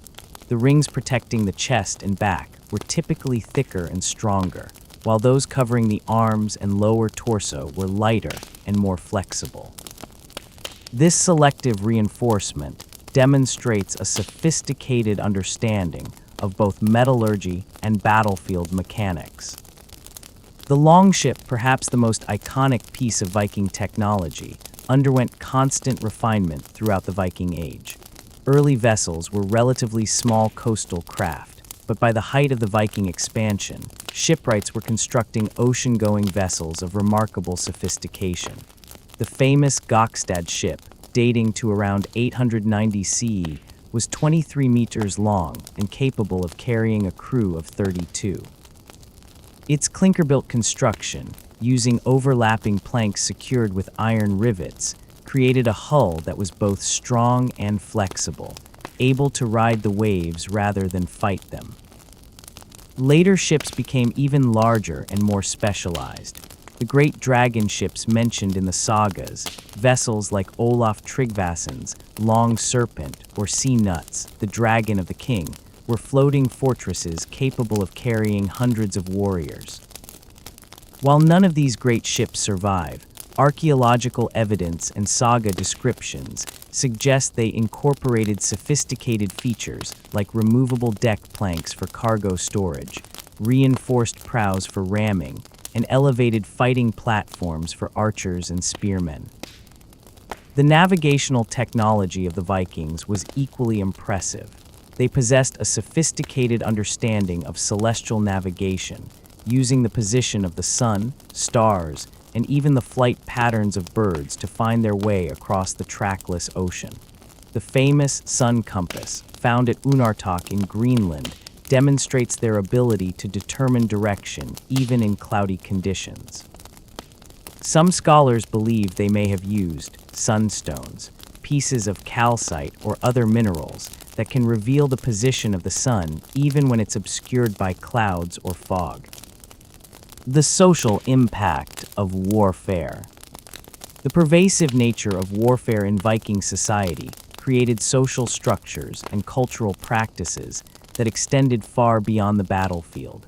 The rings protecting the chest and back were typically thicker and stronger, while those covering the arms and lower torso were lighter and more flexible. This selective reinforcement demonstrates a sophisticated understanding of both metallurgy and battlefield mechanics. The longship, perhaps the most iconic piece of Viking technology, underwent constant refinement throughout the Viking Age. Early vessels were relatively small coastal craft, but by the height of the Viking expansion, shipwrights were constructing ocean-going vessels of remarkable sophistication. The famous Gokstad ship, dating to around 890 CE, was 23 meters long and capable of carrying a crew of 32. Its clinker-built construction, using overlapping planks secured with iron rivets, created a hull that was both strong and flexible, able to ride the waves rather than fight them. Later ships became even larger and more specialized. The great dragon ships mentioned in the sagas, vessels like Olaf Tryggvason's Long Serpent or Sea Nuts, the Dragon of the King, were floating fortresses capable of carrying hundreds of warriors. While none of these great ships survive, archaeological evidence and saga descriptions suggest they incorporated sophisticated features like removable deck planks for cargo storage, reinforced prows for ramming, and elevated fighting platforms for archers and spearmen. The navigational technology of the Vikings was equally impressive. They possessed a sophisticated understanding of celestial navigation, using the position of the sun, stars, and even the flight patterns of birds to find their way across the trackless ocean. The famous sun compass, found at Unartok in Greenland, demonstrates their ability to determine direction even in cloudy conditions. Some scholars believe they may have used sunstones, pieces of calcite or other minerals that can reveal the position of the sun even when it's obscured by clouds or fog. The social impact of warfare. The pervasive nature of warfare in Viking society created social structures and cultural practices that extended far beyond the battlefield.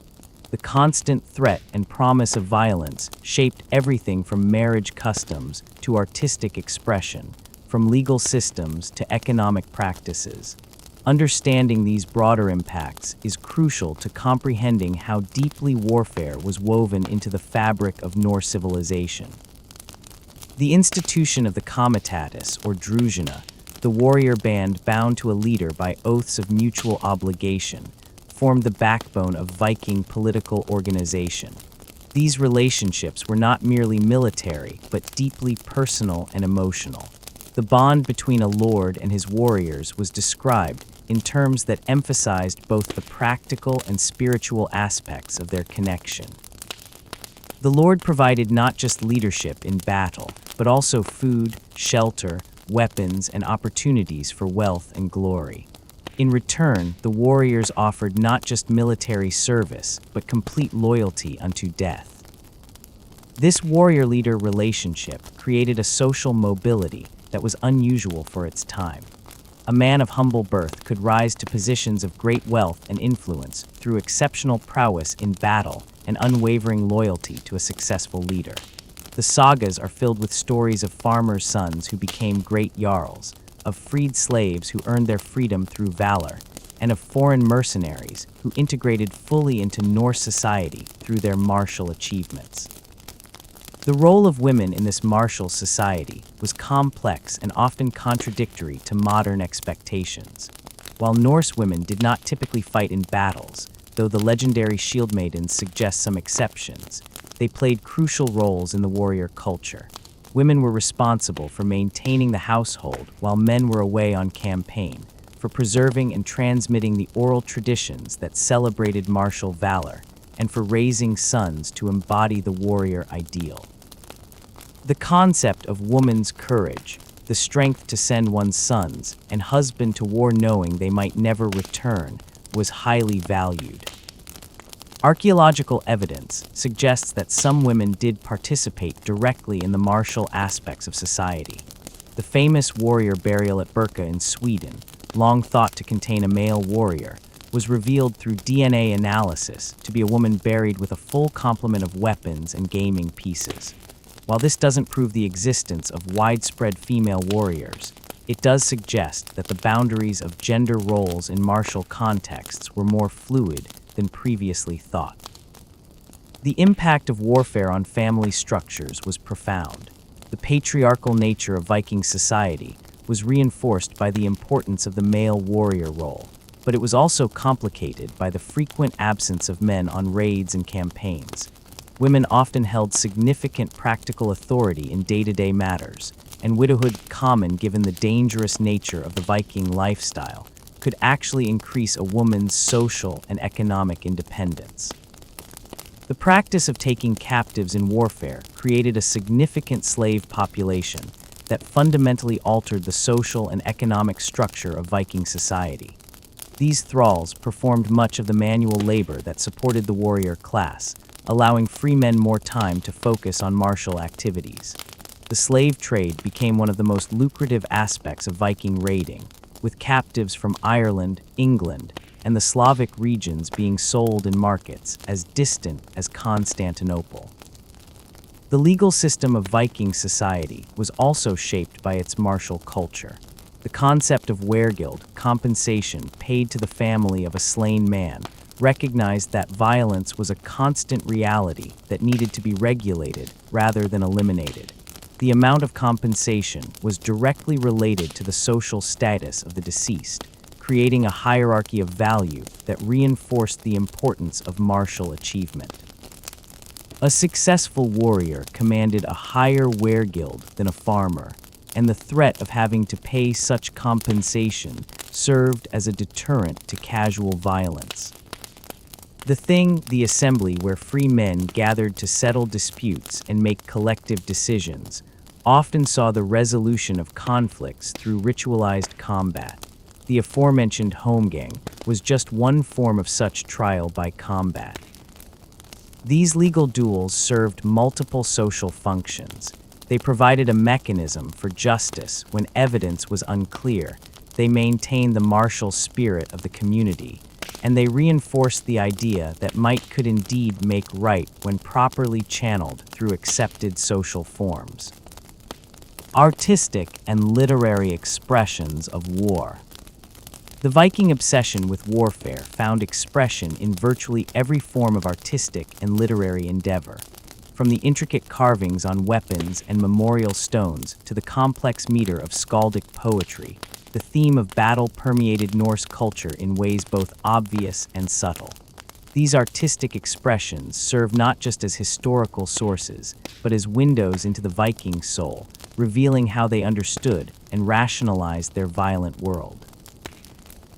The constant threat and promise of violence shaped everything from marriage customs to artistic expression, from legal systems to economic practices. Understanding these broader impacts is crucial to comprehending how deeply warfare was woven into the fabric of Norse civilization. The institution of the comitatus, or druzhina, the warrior band bound to a leader by oaths of mutual obligation, formed the backbone of Viking political organization. These relationships were not merely military, but deeply personal and emotional. The bond between a lord and his warriors was described in terms that emphasized both the practical and spiritual aspects of their connection. The lord provided not just leadership in battle, but also food, shelter, weapons, and opportunities for wealth and glory. In return, the warriors offered not just military service, but complete loyalty unto death. This warrior-leader relationship created a social mobility that was unusual for its time. A man of humble birth could rise to positions of great wealth and influence through exceptional prowess in battle and unwavering loyalty to a successful leader. The sagas are filled with stories of farmers' sons who became great jarls, of freed slaves who earned their freedom through valor, and of foreign mercenaries who integrated fully into Norse society through their martial achievements. The role of women in this martial society was complex and often contradictory to modern expectations. While Norse women did not typically fight in battles, though the legendary shield maidens suggest some exceptions, they played crucial roles in the warrior culture. Women were responsible for maintaining the household while men were away on campaign, for preserving and transmitting the oral traditions that celebrated martial valor, and for raising sons to embody the warrior ideal. The concept of woman's courage, the strength to send one's sons and husband to war knowing they might never return, was highly valued. Archaeological evidence suggests that some women did participate directly in the martial aspects of society. The famous warrior burial at Birka in Sweden, long thought to contain a male warrior, was revealed through DNA analysis to be a woman buried with a full complement of weapons and gaming pieces. While this doesn't prove the existence of widespread female warriors, it does suggest that the boundaries of gender roles in martial contexts were more fluid than previously thought. The impact of warfare on family structures was profound. The patriarchal nature of Viking society was reinforced by the importance of the male warrior role, but it was also complicated by the frequent absence of men on raids and campaigns. Women often held significant practical authority in day-to-day matters, and widowhood, common given the dangerous nature of the Viking lifestyle, could actually increase a woman's social and economic independence. The practice of taking captives in warfare created a significant slave population that fundamentally altered the social and economic structure of Viking society. These thralls performed much of the manual labor that supported the warrior class, allowing free men more time to focus on martial activities. The slave trade became one of the most lucrative aspects of Viking raiding, with captives from Ireland, England, and the Slavic regions being sold in markets as distant as Constantinople. The legal system of Viking society was also shaped by its martial culture. The concept of weregild, compensation paid to the family of a slain man, recognized that violence was a constant reality that needed to be regulated rather than eliminated. The amount of compensation was directly related to the social status of the deceased, creating a hierarchy of value that reinforced the importance of martial achievement. A successful warrior commanded a higher weregild than a farmer, and the threat of having to pay such compensation served as a deterrent to casual violence. The assembly where free men gathered to settle disputes and make collective decisions, often saw the resolution of conflicts through ritualized combat. The aforementioned holmgang was just one form of such trial by combat. These legal duels served multiple social functions. They provided a mechanism for justice when evidence was unclear. They maintained the martial spirit of the community, and they reinforced the idea that might could indeed make right when properly channeled through accepted social forms. Artistic and literary expressions of war. The Viking obsession with warfare found expression in virtually every form of artistic and literary endeavor, from the intricate carvings on weapons and memorial stones to the complex meter of skaldic poetry. The theme of battle permeated Norse culture in ways both obvious and subtle. These artistic expressions serve not just as historical sources, but as windows into the Viking soul, revealing how they understood and rationalized their violent world.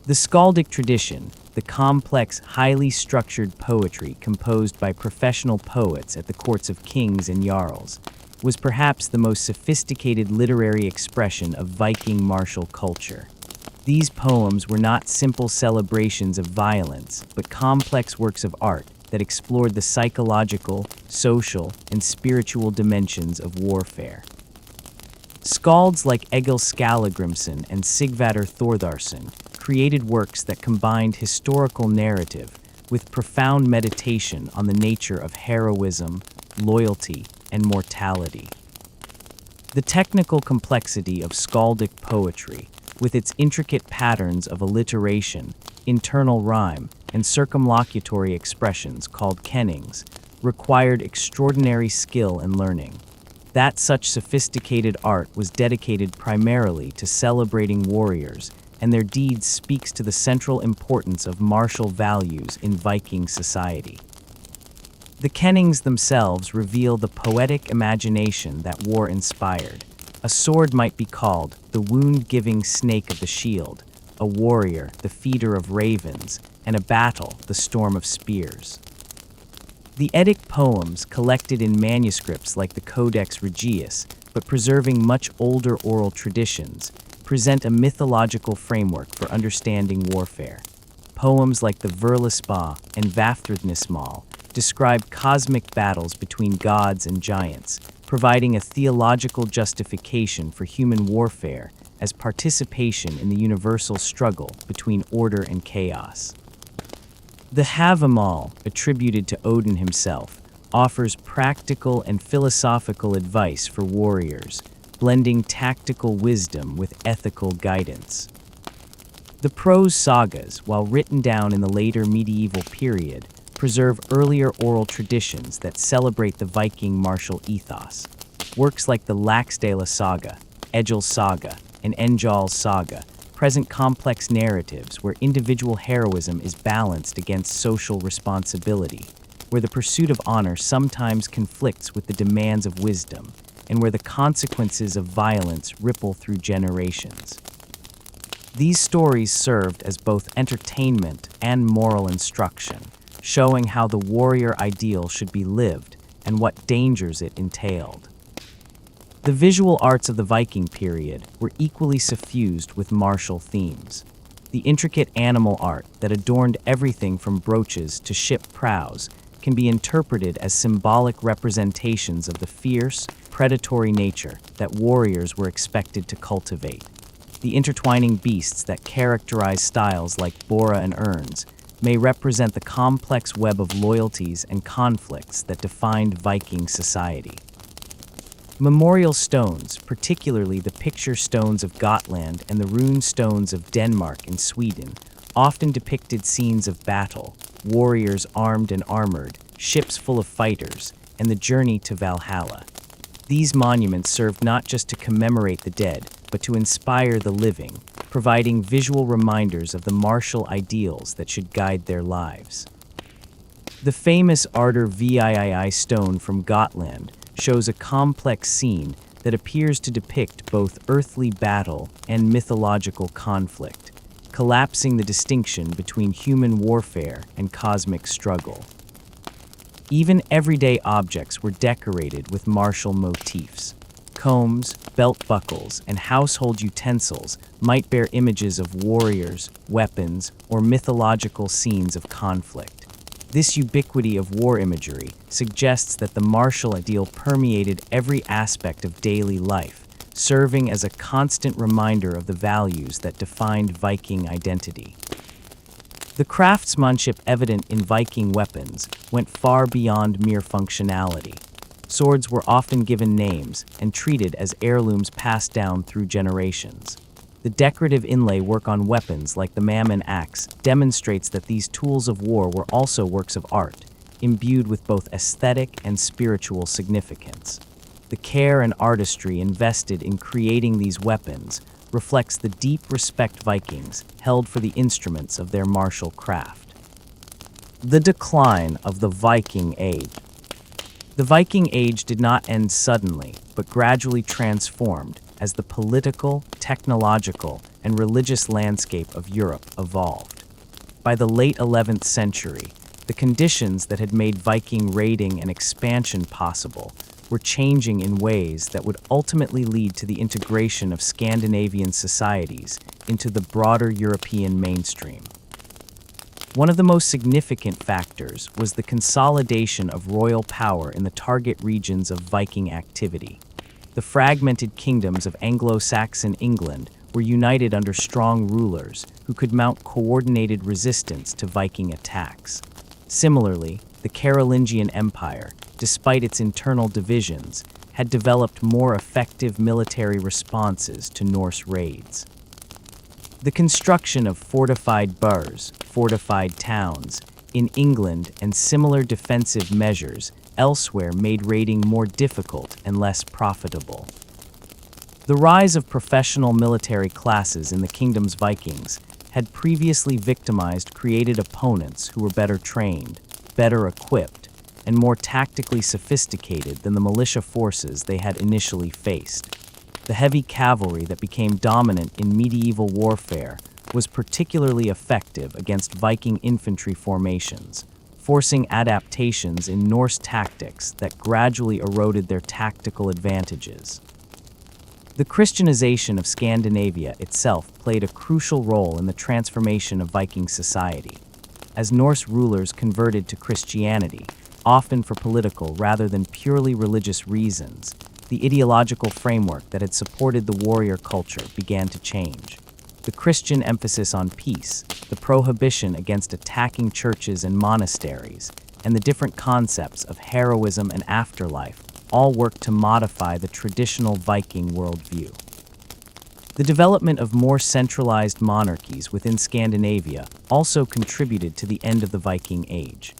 The skaldic tradition, the complex, highly structured poetry composed by professional poets at the courts of kings and jarls, was perhaps the most sophisticated literary expression of Viking martial culture. These poems were not simple celebrations of violence, but complex works of art that explored the psychological, social, and spiritual dimensions of warfare. Skalds like Egil Skallagrimsson and Sigvatar Thordarson created works that combined historical narrative with profound meditation on the nature of heroism, loyalty, and mortality. The technical complexity of skaldic poetry, with its intricate patterns of alliteration, internal rhyme, and circumlocutory expressions called kennings, required extraordinary skill and learning. That such sophisticated art was dedicated primarily to celebrating warriors, and their deeds speaks to the central importance of martial values in Viking society. The kennings themselves reveal the poetic imagination that war inspired. A sword might be called the wound-giving snake of the shield, a warrior the feeder of ravens, and a battle the storm of spears. The Eddic poems, collected in manuscripts like the Codex Regius, but preserving much older oral traditions, present a mythological framework for understanding warfare. Poems like the Vurlispa and Vafthrudnismal describe cosmic battles between gods and giants, providing a theological justification for human warfare as participation in the universal struggle between order and chaos. The Havamal, attributed to Odin himself, offers practical and philosophical advice for warriors, blending tactical wisdom with ethical guidance. The prose sagas, while written down in the later medieval period, preserve earlier oral traditions that celebrate the Viking martial ethos. Works like the Laxdæla saga, Egil's saga, and Enjal's saga present complex narratives where individual heroism is balanced against social responsibility, where the pursuit of honor sometimes conflicts with the demands of wisdom, and where the consequences of violence ripple through generations. These stories served as both entertainment and moral instruction, showing how the warrior ideal should be lived and what dangers it entailed. The visual arts of the Viking period were equally suffused with martial themes. The intricate animal art that adorned everything from brooches to ship prows can be interpreted as symbolic representations of the fierce, predatory nature that warriors were expected to cultivate. The intertwining beasts that characterize styles like Bora and Urns may represent the complex web of loyalties and conflicts that defined Viking society. Memorial stones, particularly the picture stones of Gotland and the rune stones of Denmark and Sweden, often depicted scenes of battle, warriors armed and armored, ships full of fighters, and the journey to Valhalla. These monuments served not just to commemorate the dead, but to inspire the living, providing visual reminders of the martial ideals that should guide their lives. The famous Ardr Vii stone from Gotland shows a complex scene that appears to depict both earthly battle and mythological conflict, collapsing the distinction between human warfare and cosmic struggle. Even everyday objects were decorated with martial motifs. Combs, belt buckles, and household utensils might bear images of warriors, weapons, or mythological scenes of conflict. This ubiquity of war imagery suggests that the martial ideal permeated every aspect of daily life, serving as a constant reminder of the values that defined Viking identity. The craftsmanship evident in Viking weapons went far beyond mere functionality. Swords were often given names and treated as heirlooms passed down through generations. The decorative inlay work on weapons like the mammon axe demonstrates that these tools of war were also works of art, imbued with both aesthetic and spiritual significance. The care and artistry invested in creating these weapons reflects the deep respect Vikings held for the instruments of their martial craft. The decline of the Viking Age. The Viking Age did not end suddenly, but gradually transformed as the political, technological, and religious landscape of Europe evolved. By the late 11th century, the conditions that had made Viking raiding and expansion possible were changing in ways that would ultimately lead to the integration of Scandinavian societies into the broader European mainstream. One of the most significant factors was the consolidation of royal power in the target regions of Viking activity. The fragmented kingdoms of Anglo-Saxon England were united under strong rulers who could mount coordinated resistance to Viking attacks. Similarly, the Carolingian Empire, despite its internal divisions, had developed more effective military responses to Norse raids. The construction of fortified burhs, fortified towns, in England and similar defensive measures elsewhere made raiding more difficult and less profitable. The rise of professional military classes in the kingdom's Vikings had previously victimized created opponents who were better trained, better equipped, and more tactically sophisticated than the militia forces they had initially faced. The heavy cavalry that became dominant in medieval warfare was particularly effective against Viking infantry formations, forcing adaptations in Norse tactics that gradually eroded their tactical advantages. The Christianization of Scandinavia itself played a crucial role in the transformation of Viking society. As Norse rulers converted to Christianity, often for political rather than purely religious reasons, the ideological framework that had supported the warrior culture began to change. The Christian emphasis on peace, the prohibition against attacking churches and monasteries, and the different concepts of heroism and afterlife all worked to modify the traditional Viking worldview. The development of more centralized monarchies within Scandinavia also contributed to the end of the Viking Age.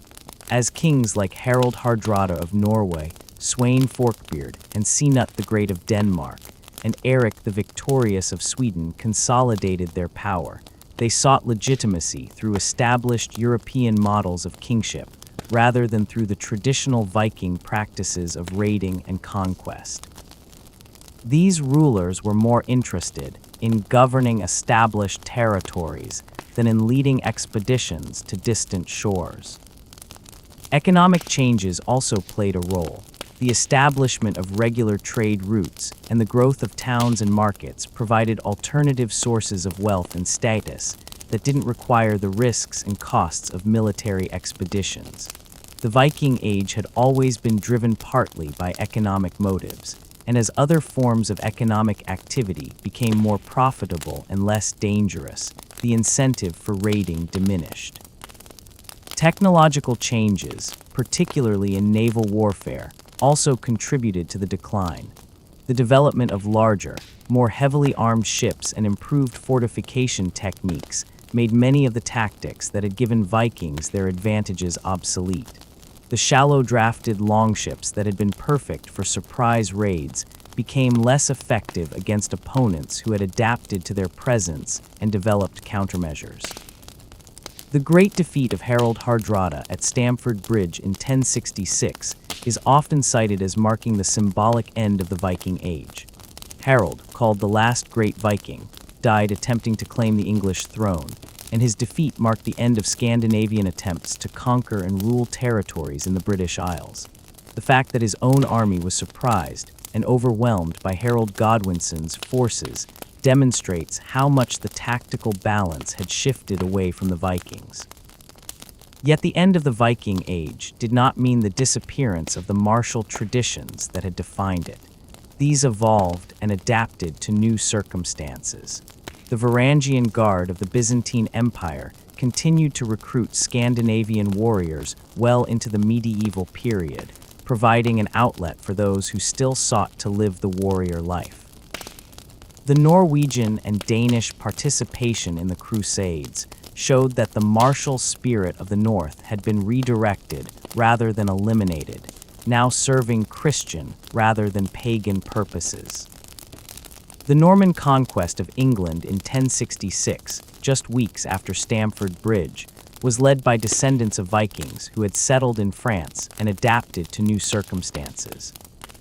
As kings like Harald Hardrada of Norway, Sweyn Forkbeard, and Sinutt the Great of Denmark, and Eric the Victorious of Sweden consolidated their power, they sought legitimacy through established European models of kingship, rather than through the traditional Viking practices of raiding and conquest. These rulers were more interested in governing established territories than in leading expeditions to distant shores. Economic changes also played a role. The establishment of regular trade routes and the growth of towns and markets provided alternative sources of wealth and status that didn't require the risks and costs of military expeditions. The Viking Age had always been driven partly by economic motives, and as other forms of economic activity became more profitable and less dangerous, the incentive for raiding diminished. Technological changes, particularly in naval warfare, also contributed to the decline. The development of larger, more heavily armed ships and improved fortification techniques made many of the tactics that had given Vikings their advantages obsolete. The shallow-drafted longships that had been perfect for surprise raids became less effective against opponents who had adapted to their presence and developed countermeasures. The great defeat of Harold Hardrada at Stamford Bridge in 1066 is often cited as marking the symbolic end of the Viking Age. Harold, called the last great Viking, died attempting to claim the English throne, and his defeat marked the end of Scandinavian attempts to conquer and rule territories in the British Isles. The fact that his own army was surprised and overwhelmed by Harold Godwinson's forces demonstrates how much the tactical balance had shifted away from the Vikings. Yet the end of the Viking Age did not mean the disappearance of the martial traditions that had defined it. These evolved and adapted to new circumstances. The Varangian Guard of the Byzantine Empire continued to recruit Scandinavian warriors well into the medieval period, providing an outlet for those who still sought to live the warrior life. The Norwegian and Danish participation in the Crusades showed that the martial spirit of the North had been redirected rather than eliminated, now serving Christian rather than pagan purposes. The Norman conquest of England in 1066, just weeks after Stamford Bridge, was led by descendants of Vikings who had settled in France and adapted to new circumstances.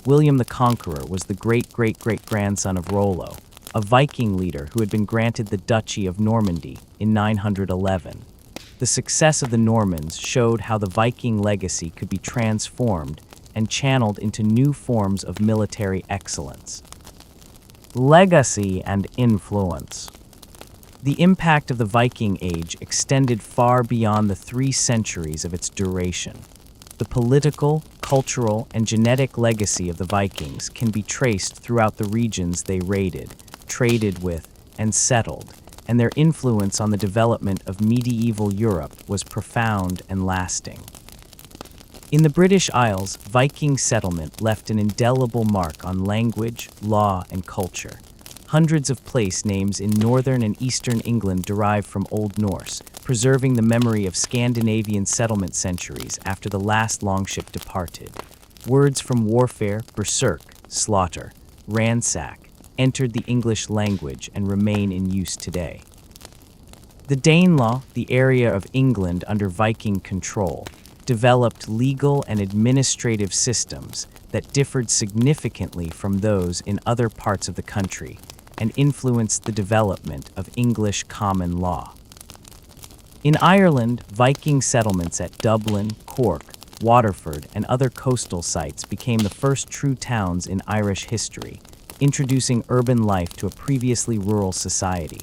William the Conqueror was the great-great-great-grandson of Rollo, a Viking leader who had been granted the Duchy of Normandy in 911. The success of the Normans showed how the Viking legacy could be transformed and channeled into new forms of military excellence. Legacy and influence. The impact of the Viking Age extended far beyond the 3 centuries of its duration. The political, cultural, and genetic legacy of the Vikings can be traced throughout the regions they raided, traded with, and settled, and their influence on the development of medieval Europe was profound and lasting. In the British Isles, Viking settlement left an indelible mark on language, law, and culture. Hundreds of place names in northern and eastern England derive from Old Norse, preserving the memory of Scandinavian settlement centuries after the last longship departed. Words from warfare, berserk, slaughter, ransack, entered the English language and remain in use today. The Danelaw, the area of England under Viking control, developed legal and administrative systems that differed significantly from those in other parts of the country and influenced the development of English common law. In Ireland, Viking settlements at Dublin, Cork, Waterford, and other coastal sites became the first true towns in Irish history, introducing urban life to a previously rural society.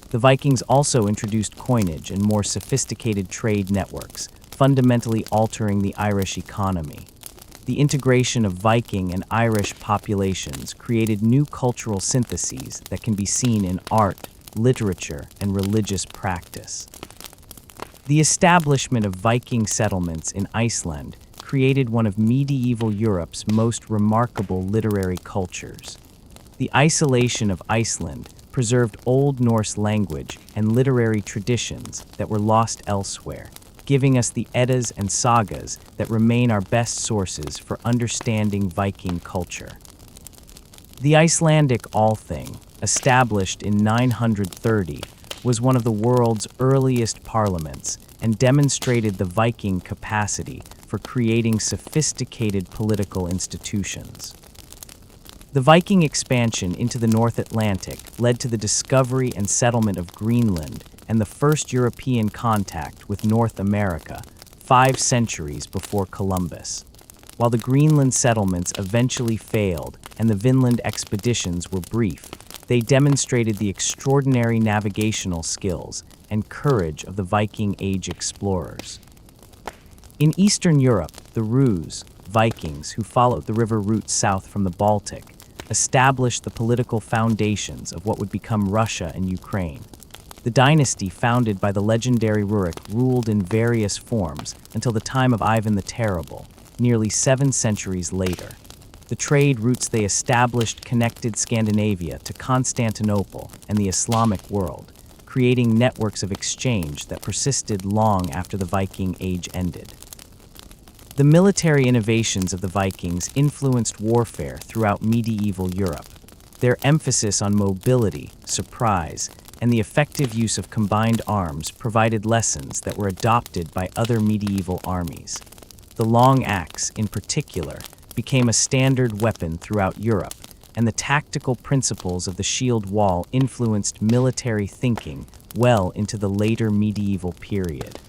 The Vikings also introduced coinage and more sophisticated trade networks, fundamentally altering the Irish economy. The integration of Viking and Irish populations created new cultural syntheses that can be seen in art, literature, and religious practice. The establishment of Viking settlements in Iceland created one of medieval Europe's most remarkable literary cultures. The isolation of Iceland preserved Old Norse language and literary traditions that were lost elsewhere, giving us the Eddas and sagas that remain our best sources for understanding Viking culture. The Icelandic Althing, established in 930, was one of the world's earliest parliaments and demonstrated the Viking capacity for creating sophisticated political institutions. The Viking expansion into the North Atlantic led to the discovery and settlement of Greenland and the first European contact with North America 5 centuries before Columbus. While the Greenland settlements eventually failed and the Vinland expeditions were brief, they demonstrated the extraordinary navigational skills and courage of the Viking Age explorers. In Eastern Europe, the Rus, Vikings who followed the river route south from the Baltic, established the political foundations of what would become Russia and Ukraine. The dynasty founded by the legendary Rurik ruled in various forms until the time of Ivan the Terrible, nearly 7 centuries later. The trade routes they established connected Scandinavia to Constantinople and the Islamic world, creating networks of exchange that persisted long after the Viking Age ended. The military innovations of the Vikings influenced warfare throughout medieval Europe. Their emphasis on mobility, surprise, and the effective use of combined arms provided lessons that were adopted by other medieval armies. The long axe, in particular, became a standard weapon throughout Europe, and the tactical principles of the shield wall influenced military thinking well into the later medieval period.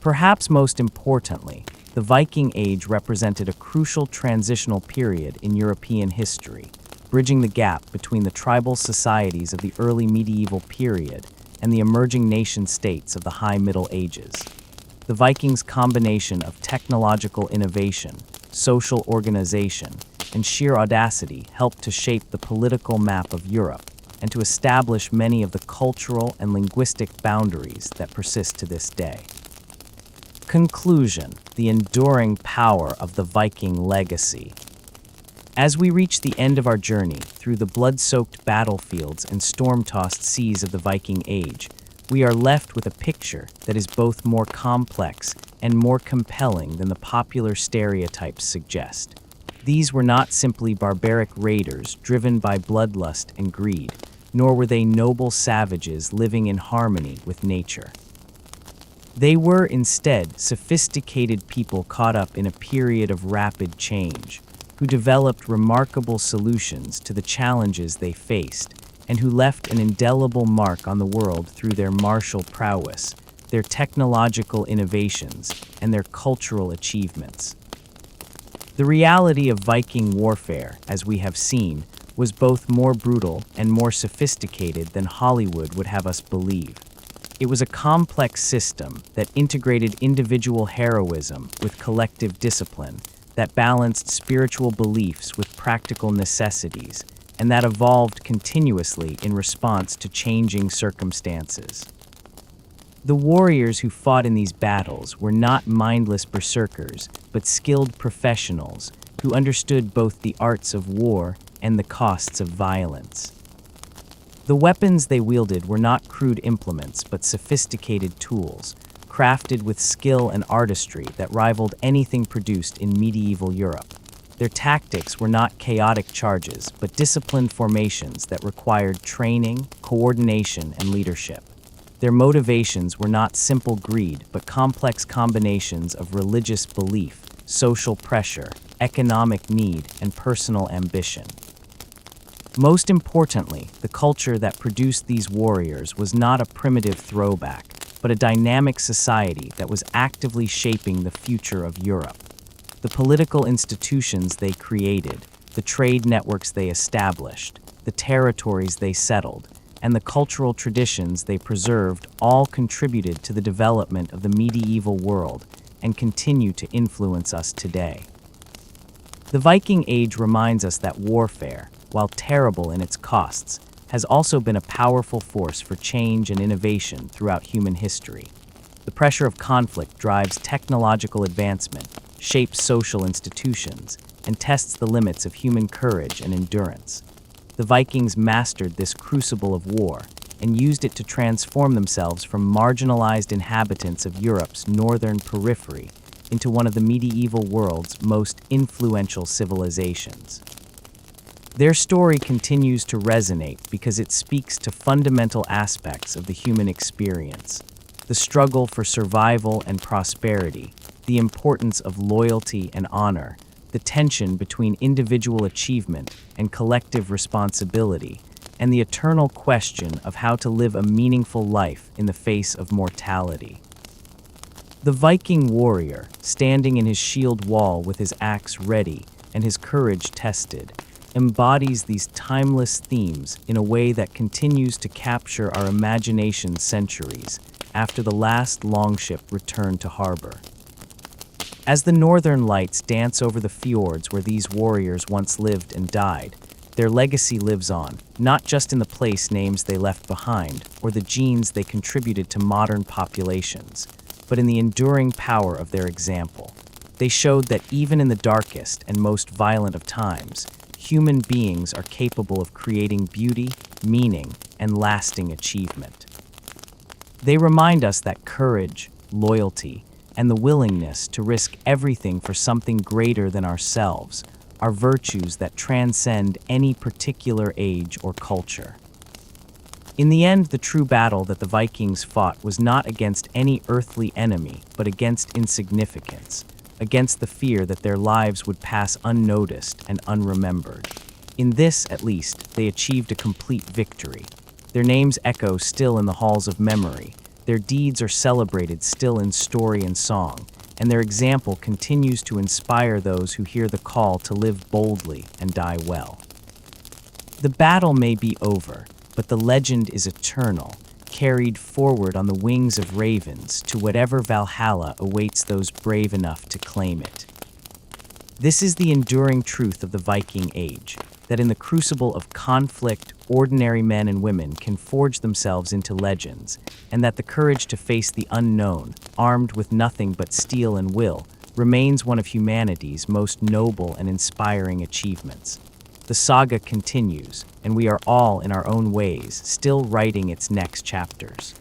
Perhaps most importantly, the Viking Age represented a crucial transitional period in European history, bridging the gap between the tribal societies of the early medieval period and the emerging nation-states of the High Middle Ages. The Vikings' combination of technological innovation, social organization, and sheer audacity helped to shape the political map of Europe and to establish many of the cultural and linguistic boundaries that persist to this day. Conclusion: the enduring power of the Viking legacy. As we reach the end of our journey through the blood-soaked battlefields and storm-tossed seas of the Viking Age, we are left with a picture that is both more complex and more compelling than the popular stereotypes suggest. These were not simply barbaric raiders driven by bloodlust and greed, nor were they noble savages living in harmony with nature. They were instead sophisticated people caught up in a period of rapid change, who developed remarkable solutions to the challenges they faced, and who left an indelible mark on the world through their martial prowess, their technological innovations, and their cultural achievements. The reality of Viking warfare, as we have seen, was both more brutal and more sophisticated than Hollywood would have us believe. It was a complex system that integrated individual heroism with collective discipline, that balanced spiritual beliefs with practical necessities, and that evolved continuously in response to changing circumstances. The warriors who fought in these battles were not mindless berserkers, but skilled professionals who understood both the arts of war and the costs of violence. The weapons they wielded were not crude implements, but sophisticated tools, crafted with skill and artistry that rivaled anything produced in medieval Europe. Their tactics were not chaotic charges, but disciplined formations that required training, coordination, and leadership. Their motivations were not simple greed, but complex combinations of religious belief, social pressure, economic need, and personal ambition. Most importantly, the culture that produced these warriors was not a primitive throwback, but a dynamic society that was actively shaping the future of Europe. The political institutions they created, the trade networks they established, the territories they settled, and the cultural traditions they preserved all contributed to the development of the medieval world and continue to influence us today. The Viking Age reminds us that warfare, while terrible in its costs, has also been a powerful force for change and innovation throughout human history. The pressure of conflict drives technological advancement, shapes social institutions, and tests the limits of human courage and endurance. The Vikings mastered this crucible of war and used it to transform themselves from marginalized inhabitants of Europe's northern periphery into one of the medieval world's most influential civilizations. Their story continues to resonate because it speaks to fundamental aspects of the human experience: the struggle for survival and prosperity, the importance of loyalty and honor, the tension between individual achievement and collective responsibility, and the eternal question of how to live a meaningful life in the face of mortality. The Viking warrior, standing in his shield wall with his axe ready and his courage tested, embodies these timeless themes in a way that continues to capture our imagination centuries after the last longship returned to harbor. As the northern lights dance over the fjords where these warriors once lived and died, their legacy lives on, not just in the place names they left behind or the genes they contributed to modern populations, but in the enduring power of their example. They showed that even in the darkest and most violent of times, human beings are capable of creating beauty, meaning, and lasting achievement. They remind us that courage, loyalty, and the willingness to risk everything for something greater than ourselves are virtues that transcend any particular age or culture. In the end, the true battle that the Vikings fought was not against any earthly enemy, but against insignificance, against the fear that their lives would pass unnoticed and unremembered. In this, at least, they achieved a complete victory. Their names echo still in the halls of memory, their deeds are celebrated still in story and song, and their example continues to inspire those who hear the call to live boldly and die well. The battle may be over, but the legend is eternal, carried forward on the wings of ravens to whatever Valhalla awaits those brave enough to claim it. This is the enduring truth of the Viking Age, that in the crucible of conflict, ordinary men and women can forge themselves into legends, and that the courage to face the unknown, armed with nothing but steel and will, remains one of humanity's most noble and inspiring achievements. The saga continues, and we are all, in our own ways, still writing its next chapters.